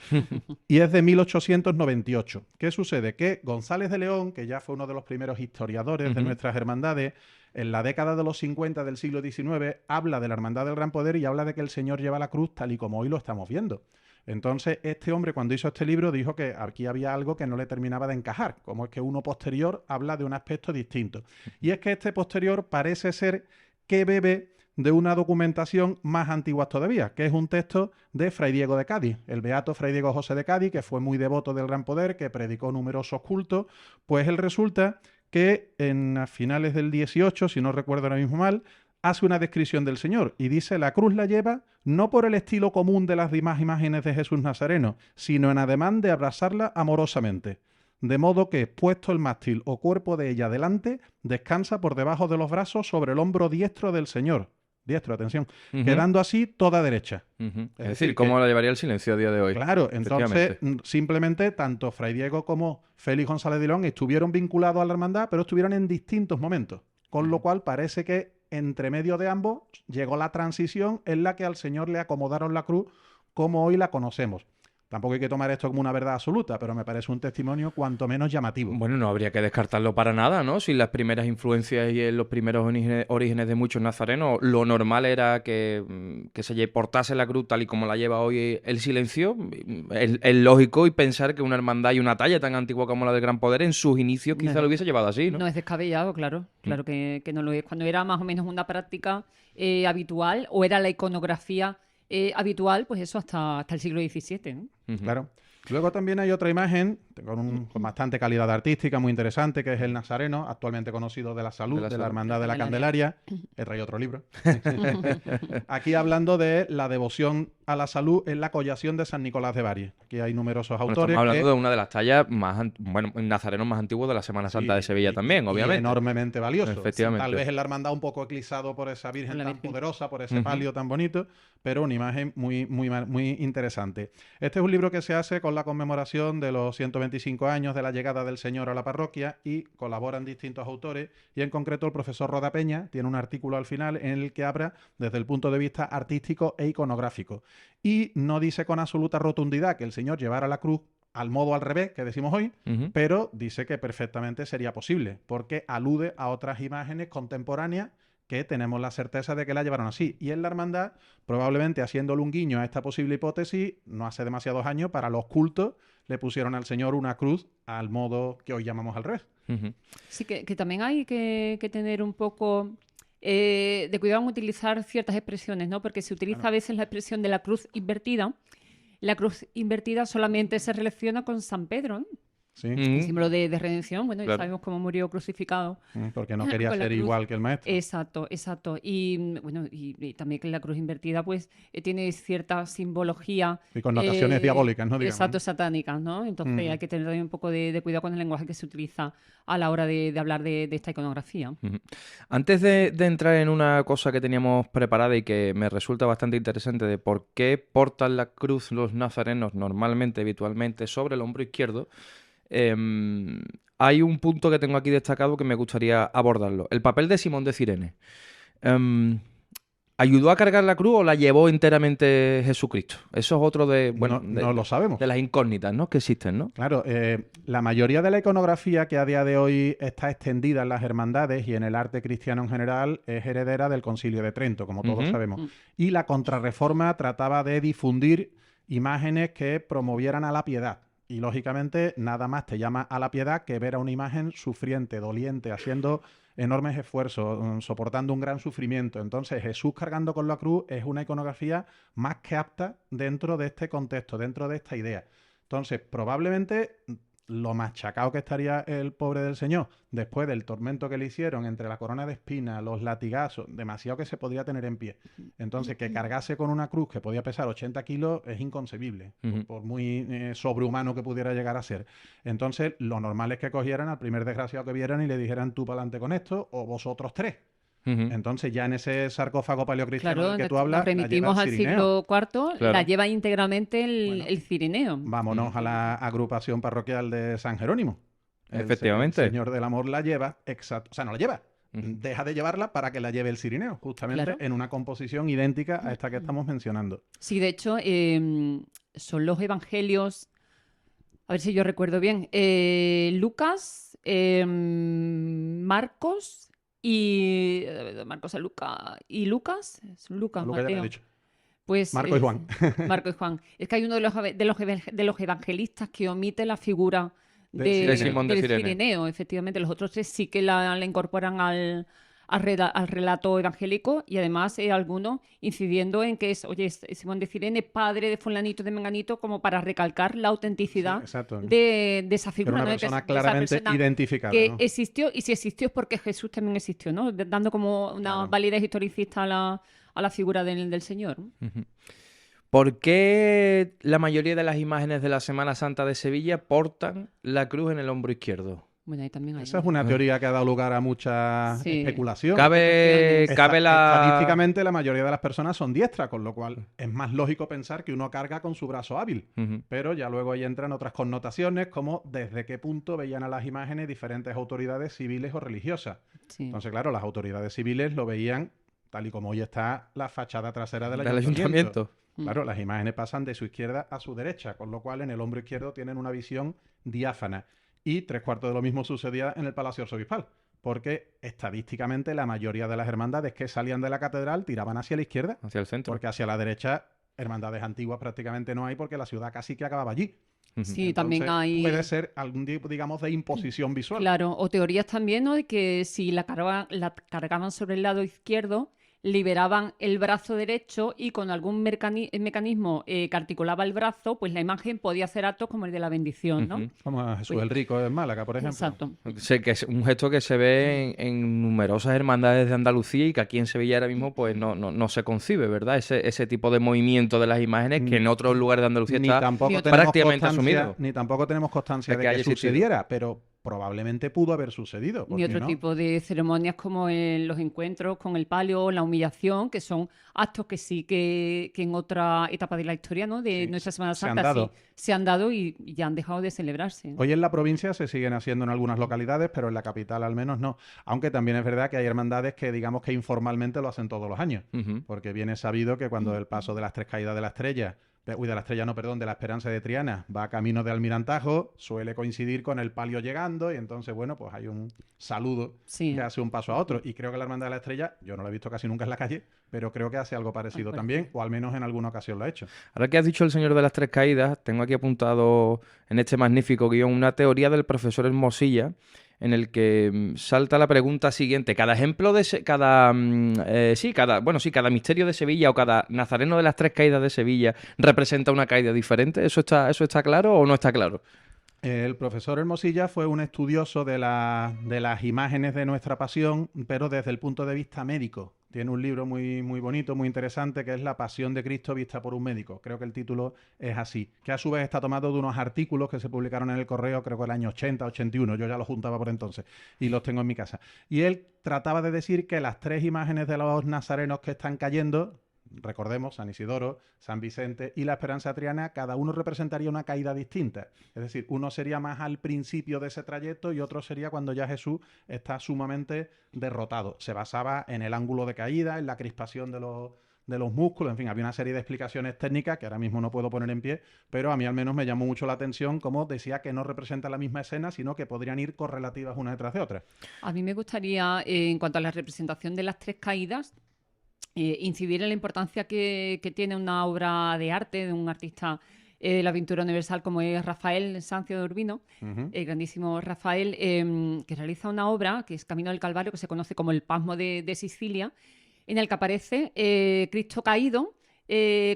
S2: Y es de 1898. ¿Qué sucede? Que González de León, que ya fue uno de los primeros historiadores de nuestras hermandades, en la década de los 50 del siglo XIX, habla de la Hermandad del Gran Poder y habla de que el Señor lleva la cruz tal y como hoy lo estamos viendo. Entonces, este hombre, cuando hizo este libro, dijo que aquí había algo que no le terminaba de encajar, como es que uno posterior habla de un aspecto distinto. Y es que este posterior parece ser que bebe de una documentación más antigua todavía, que es un texto de Fray Diego de Cádiz, el beato Fray Diego José de Cádiz, que fue muy devoto del Gran Poder, que predicó numerosos cultos. Pues él resulta que a finales del 18, si no recuerdo ahora mismo mal, hace una descripción del Señor y dice: la cruz la lleva no por el estilo común de las demás imágenes de Jesús Nazareno, sino en ademán de abrazarla amorosamente. De modo que, puesto el mástil o cuerpo de ella delante, descansa por debajo de los brazos sobre el hombro diestro del Señor. Diestro, atención. Quedando así toda derecha.
S1: Es decir, ¿cómo la llevaría el silencio a día de hoy?
S2: Claro, entonces simplemente tanto Fray Diego como Félix González Dilón estuvieron vinculados a la hermandad, pero estuvieron en distintos momentos. Con lo cual parece que entre medio de ambos llegó la transición en la que al Señor le acomodaron la cruz como hoy la conocemos. Tampoco hay que tomar esto como una verdad absoluta, pero me parece un testimonio cuanto menos llamativo.
S1: Bueno, no habría que descartarlo para nada, ¿no? Si las primeras influencias y los primeros orígenes de muchos nazarenos, lo normal era que se portase la cruz tal y como la lleva hoy el silencio. Es lógico y pensar que una hermandad y una talla tan antigua como la del Gran Poder en sus inicios quizá lo hubiese llevado así, ¿no?
S5: No es descabellado, claro. Claro que no lo es. Cuando era más o menos una práctica habitual o era la iconografía habitual, pues eso hasta el siglo XVII, ¿no?
S2: Claro. Luego también hay otra imagen con bastante calidad artística, muy interesante, que es el Nazareno, actualmente conocido de la Salud, de la Hermandad de la Candelaria. He traído otro libro. Aquí hablando de la devoción a la salud en la collación de San Nicolás de Bari. Aquí hay numerosos autores.
S1: Estamos hablando de una de las tallas nazarenos más antiguos de la Semana Santa de Sevilla también, obviamente.
S2: Y enormemente valioso.
S1: Efectivamente.
S2: Tal vez en la hermandad un poco eclipsado por esa Virgen tan poderosa, por ese palio tan bonito, pero una imagen muy, muy, muy interesante. Este es un libro que se hace con la conmemoración de los 125 años de la llegada del Señor a la parroquia y colaboran distintos autores y en concreto el profesor Roda Peña tiene un artículo al final en el que habla desde el punto de vista artístico e iconográfico y no dice con absoluta rotundidad que el Señor llevara la cruz al modo al revés que decimos hoy, pero dice que perfectamente sería posible porque alude a otras imágenes contemporáneas que tenemos la certeza de que la llevaron así. Y en la hermandad, probablemente haciéndole un guiño a esta posible hipótesis, no hace demasiados años, para los cultos, le pusieron al Señor una cruz al modo que hoy llamamos al revés.
S5: Sí, que también hay que tener un poco de cuidado en utilizar ciertas expresiones, ¿no? Porque se utiliza a veces la expresión de la cruz invertida. La cruz invertida solamente se relaciona con San Pedro, ¿no?
S2: Sí.
S5: El símbolo de redención. Bueno,
S1: Claro.
S5: ya sabemos cómo murió crucificado.
S2: Porque no quería
S5: Con la
S2: ser
S5: cruz.
S2: igual que el maestro.
S5: Exacto. Y bueno, y también que la cruz invertida, pues, tiene cierta simbología.
S2: Y connotaciones diabólicas, ¿no? Digamos,
S5: Exacto,
S2: ¿no?
S5: satánicas, ¿no? Entonces hay que tener también un poco de cuidado con el lenguaje que se utiliza a la hora de hablar de esta iconografía.
S1: Antes de entrar en una cosa que teníamos preparada y que me resulta bastante interesante de por qué portan la cruz los nazarenos normalmente, habitualmente, sobre el hombro izquierdo, hay un punto que tengo aquí destacado que me gustaría abordarlo. El papel de Simón de Cirene. ¿Ayudó a cargar la cruz o la llevó enteramente Jesucristo? Eso es otro
S2: No lo sabemos.
S1: de las incógnitas, ¿no? que existen, ¿no?
S2: Claro, la mayoría de la iconografía que a día de hoy está extendida en las hermandades y en el arte cristiano en general es heredera del Concilio de Trento, como todos sabemos. Y la Contrarreforma trataba de difundir imágenes que promovieran a la piedad. Y lógicamente nada más te llama a la piedad que ver a una imagen sufriente, doliente, haciendo enormes esfuerzos, soportando un gran sufrimiento. Entonces Jesús cargando con la cruz es una iconografía más que apta dentro de este contexto, dentro de esta idea. Entonces probablemente lo machacado que estaría el pobre del Señor después del tormento que le hicieron entre la corona de espinas, los latigazos, demasiado que se podría tener en pie. Entonces que cargase con una cruz que podía pesar 80 kilos es inconcebible, por muy sobrehumano que pudiera llegar a ser. Entonces lo normal es que cogieran al primer desgraciado que vieran y le dijeran tú para adelante con esto o vosotros tres. Entonces ya en ese sarcófago paleocristiano
S5: Claro,
S2: del que tú hablas,
S5: nos remitimos
S2: la
S5: al
S2: lleva el Cirineo.
S5: siglo IV,
S1: Claro.
S5: la lleva íntegramente el Cirineo.
S2: Vámonos a la agrupación parroquial de San Jerónimo.
S1: Efectivamente.
S2: El Señor del Amor la lleva, exacto, o sea, no la lleva. Deja de llevarla para que la lleve el Cirineo, justamente
S5: Claro.
S2: en una composición idéntica a esta que estamos mencionando.
S5: Sí, de hecho, son los evangelios, a ver si yo recuerdo bien, Lucas, Marcos y Marcos a Lucas y Lucas, es Lucas,
S2: Lo que ya te he
S5: Mateo.
S2: dicho.
S5: Pues,
S2: Marco y Juan.
S5: Marco y Juan. Es que hay uno de los evangelistas que omite la figura
S2: De
S1: Simón de
S5: del
S1: Cirene.
S5: Cirineo, efectivamente. Los otros tres sí que la incorporan al al relato evangélico y además algunos incidiendo en que es, oye, Simón de Cirene, padre de fulanito de menganito, como para recalcar la autenticidad
S2: Sí, exacto.
S5: de esa
S2: Era
S5: figura,
S2: una
S5: ¿no?
S2: persona
S5: De esa
S2: claramente
S5: persona
S2: identificada,
S5: que
S2: ¿no?
S5: existió, y si existió es porque Jesús también existió, ¿no? Dando como una
S2: Claro.
S5: validez historicista a la figura del Señor, ¿no?
S1: Ujú. ¿Por qué la mayoría de las imágenes de la Semana Santa de Sevilla portan la cruz en el hombro izquierdo?
S5: Bueno, ahí también hay.
S2: Esa es una teoría que ha dado lugar a mucha
S5: Sí.
S2: especulación.
S1: Cabe la...
S2: Estadísticamente, la mayoría de las personas son diestras, con lo cual es más lógico pensar que uno carga con su brazo hábil.
S1: Ujú.
S2: Pero ya luego ahí entran otras connotaciones, como desde qué punto veían a las imágenes diferentes autoridades civiles o religiosas.
S5: Sí.
S2: Entonces, claro, las autoridades civiles lo veían tal y como hoy está la fachada trasera del
S1: Del ayuntamiento.
S2: Claro, las imágenes pasan de su izquierda a su derecha, con lo cual en el hombro izquierdo tienen una visión diáfana. Y 3/4 de lo mismo sucedía en el Palacio Arzobispal, porque estadísticamente la mayoría de las hermandades que salían de la catedral tiraban hacia la izquierda,
S1: Hacia el centro.
S2: porque hacia la derecha hermandades antiguas prácticamente no hay, porque la ciudad casi que acababa allí.
S1: Ujú.
S5: Sí, también
S2: Entonces,
S5: hay...
S2: puede ser algún tipo, digamos, de imposición visual.
S5: Claro, o teorías también, ¿no? De que si la cargaban sobre el lado izquierdo, liberaban el brazo derecho y con algún mecanismo que articulaba el brazo, pues la imagen podía hacer actos como el de la bendición, ¿no?
S1: Ujú.
S2: Como a Jesús
S5: Pues-
S2: el Rico en Málaga, por ejemplo.
S5: Exacto.
S1: Sé que es un gesto que se ve en numerosas hermandades de Andalucía y que aquí en Sevilla ahora mismo pues no se concibe, ¿verdad? Ese tipo de movimiento de las imágenes que en otros lugares de Andalucía
S2: Ni
S1: está
S2: tampoco,
S5: Ni
S2: tenemos
S1: prácticamente
S2: constancia,
S1: asumido.
S2: ni tampoco tenemos constancia
S1: De
S2: de
S1: que
S2: que,
S1: haya existido.
S2: sucediera, pero probablemente pudo haber sucedido. ¿por
S5: Ni
S2: qué
S5: otro
S2: no?
S5: tipo de ceremonias como en los encuentros con el palio, la humillación, que son actos que sí que en otra etapa de la historia, ¿no? De
S2: Sí,
S5: nuestra Semana
S2: se han
S5: Santa
S2: dado.
S5: sí se han dado y ya han dejado de celebrarse.
S2: Hoy en la provincia se siguen haciendo en algunas localidades, pero en la capital al menos no. Aunque también es verdad que hay hermandades que digamos que informalmente lo hacen todos los años.
S1: Ujú.
S2: Porque bien es sabido que cuando el paso de las tres caídas de la estrella, de la Esperanza de Triana, va camino de Almirantajo, suele coincidir con el palio llegando y entonces, bueno, pues hay un saludo
S5: Sí.
S2: que hace un paso a otro. Y creo que la Hermandad de la Estrella, yo no la he visto casi nunca en la calle, pero creo que hace algo parecido
S5: Algo
S2: también, o al menos en alguna ocasión lo ha hecho.
S1: Ahora que has dicho el Señor de las Tres Caídas, tengo aquí apuntado en este magnífico guión una teoría del profesor Hermosilla en el que salta la pregunta siguiente. Cada ejemplo de cada misterio de Sevilla o cada nazareno de las Tres Caídas de Sevilla representa una caída diferente. ¿Eso está claro o no está claro?
S2: El profesor Hermosilla fue un estudioso de las imágenes de nuestra pasión, pero desde el punto de vista médico. Tiene un libro muy, muy bonito, muy interesante, que es La Pasión de Cristo vista por un médico. Creo que el título es así. Que a su vez está tomado de unos artículos que se publicaron en el Correo, creo que el año 80, 81. Yo ya los juntaba por entonces y los tengo en mi casa. Y él trataba de decir que las tres imágenes de los nazarenos que están cayendo, recordemos, San Isidoro, San Vicente y la Esperanza Triana, cada uno representaría una caída distinta. Es decir, uno sería más al principio de ese trayecto y otro sería cuando ya Jesús está sumamente derrotado. Se basaba en el ángulo de caída, en la crispación de los músculos, en fin, había una serie de explicaciones técnicas que ahora mismo no puedo poner en pie, pero a mí al menos me llamó mucho la atención como decía que no representa la misma escena, sino que podrían ir correlativas una detrás de otra.
S5: A mí me gustaría, en cuanto a la representación de las tres caídas, incidir en la importancia que tiene una obra de arte de un artista de la pintura universal como es Rafael Sancio de Urbino, el grandísimo Rafael, que realiza una obra que es Camino del Calvario, que se conoce como el Pasmo de Sicilia, en el que aparece Cristo caído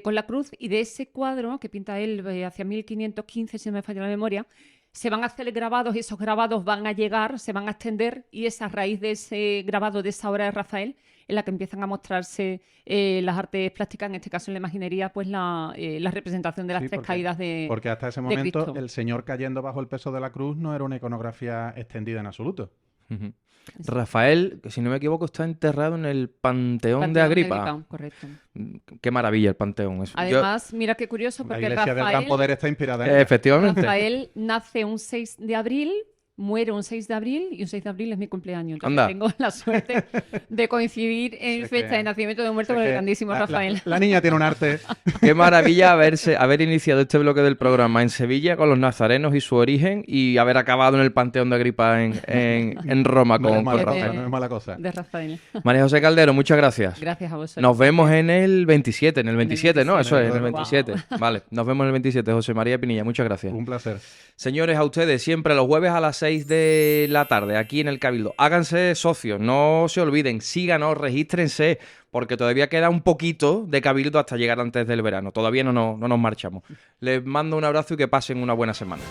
S5: con la cruz, y de ese cuadro que pinta él hacia 1515, si no me falla la memoria, se van a hacer grabados y esos grabados van a llegar, se van a extender, y es a raíz de ese grabado, de esa obra de Rafael, en la que empiezan a mostrarse las artes plásticas, en este caso en la imaginería, pues la representación de las
S2: Sí,
S5: tres caídas de
S2: porque hasta ese
S5: de
S2: momento
S5: Cristo.
S2: el Señor cayendo bajo el peso de la cruz no era una iconografía extendida en absoluto.
S1: Ujú. Rafael, que si no me equivoco, está enterrado en el Panteón de
S5: Panteón
S1: Agripa.
S5: correcto.
S1: Qué maravilla el Panteón.
S5: Además, mira qué curioso,
S2: La
S5: porque
S2: iglesia del Gran
S5: Rafael,
S2: Poder está inspirada en ella.
S1: Efectivamente.
S5: Rafael nace un 6 de abril, muere un 6 de abril y un 6 de abril es mi cumpleaños. Entonces
S1: Anda.
S5: tengo la suerte de coincidir en
S2: Es
S5: fecha
S2: que-
S5: de nacimiento de muerte
S2: Es
S5: con el
S2: que
S5: grandísimo Rafael.
S2: La niña tiene un arte.
S1: Qué maravilla haber iniciado este bloque del programa en Sevilla con los nazarenos y su origen y haber acabado en el Panteón de Agripa en Roma
S2: No es
S1: con
S2: mala
S1: Rafael.
S2: cosa, no es mala cosa.
S5: De Rafael.
S1: María José Caldero, muchas gracias.
S5: Gracias a vosotros.
S1: Nos vemos en el 27, ¿no? Eso es, en el
S2: 27.
S1: 27. Vale, nos vemos en el 27. José María Pinilla, muchas gracias.
S2: Un placer.
S1: Señores, a ustedes siempre los jueves a las 6 6 de la tarde, aquí en el Cabildo. Háganse socios, no se olviden, síganos, regístrense, porque todavía queda un poquito de Cabildo hasta llegar antes del verano. Todavía no nos marchamos. Les mando un abrazo y que pasen una buena semana.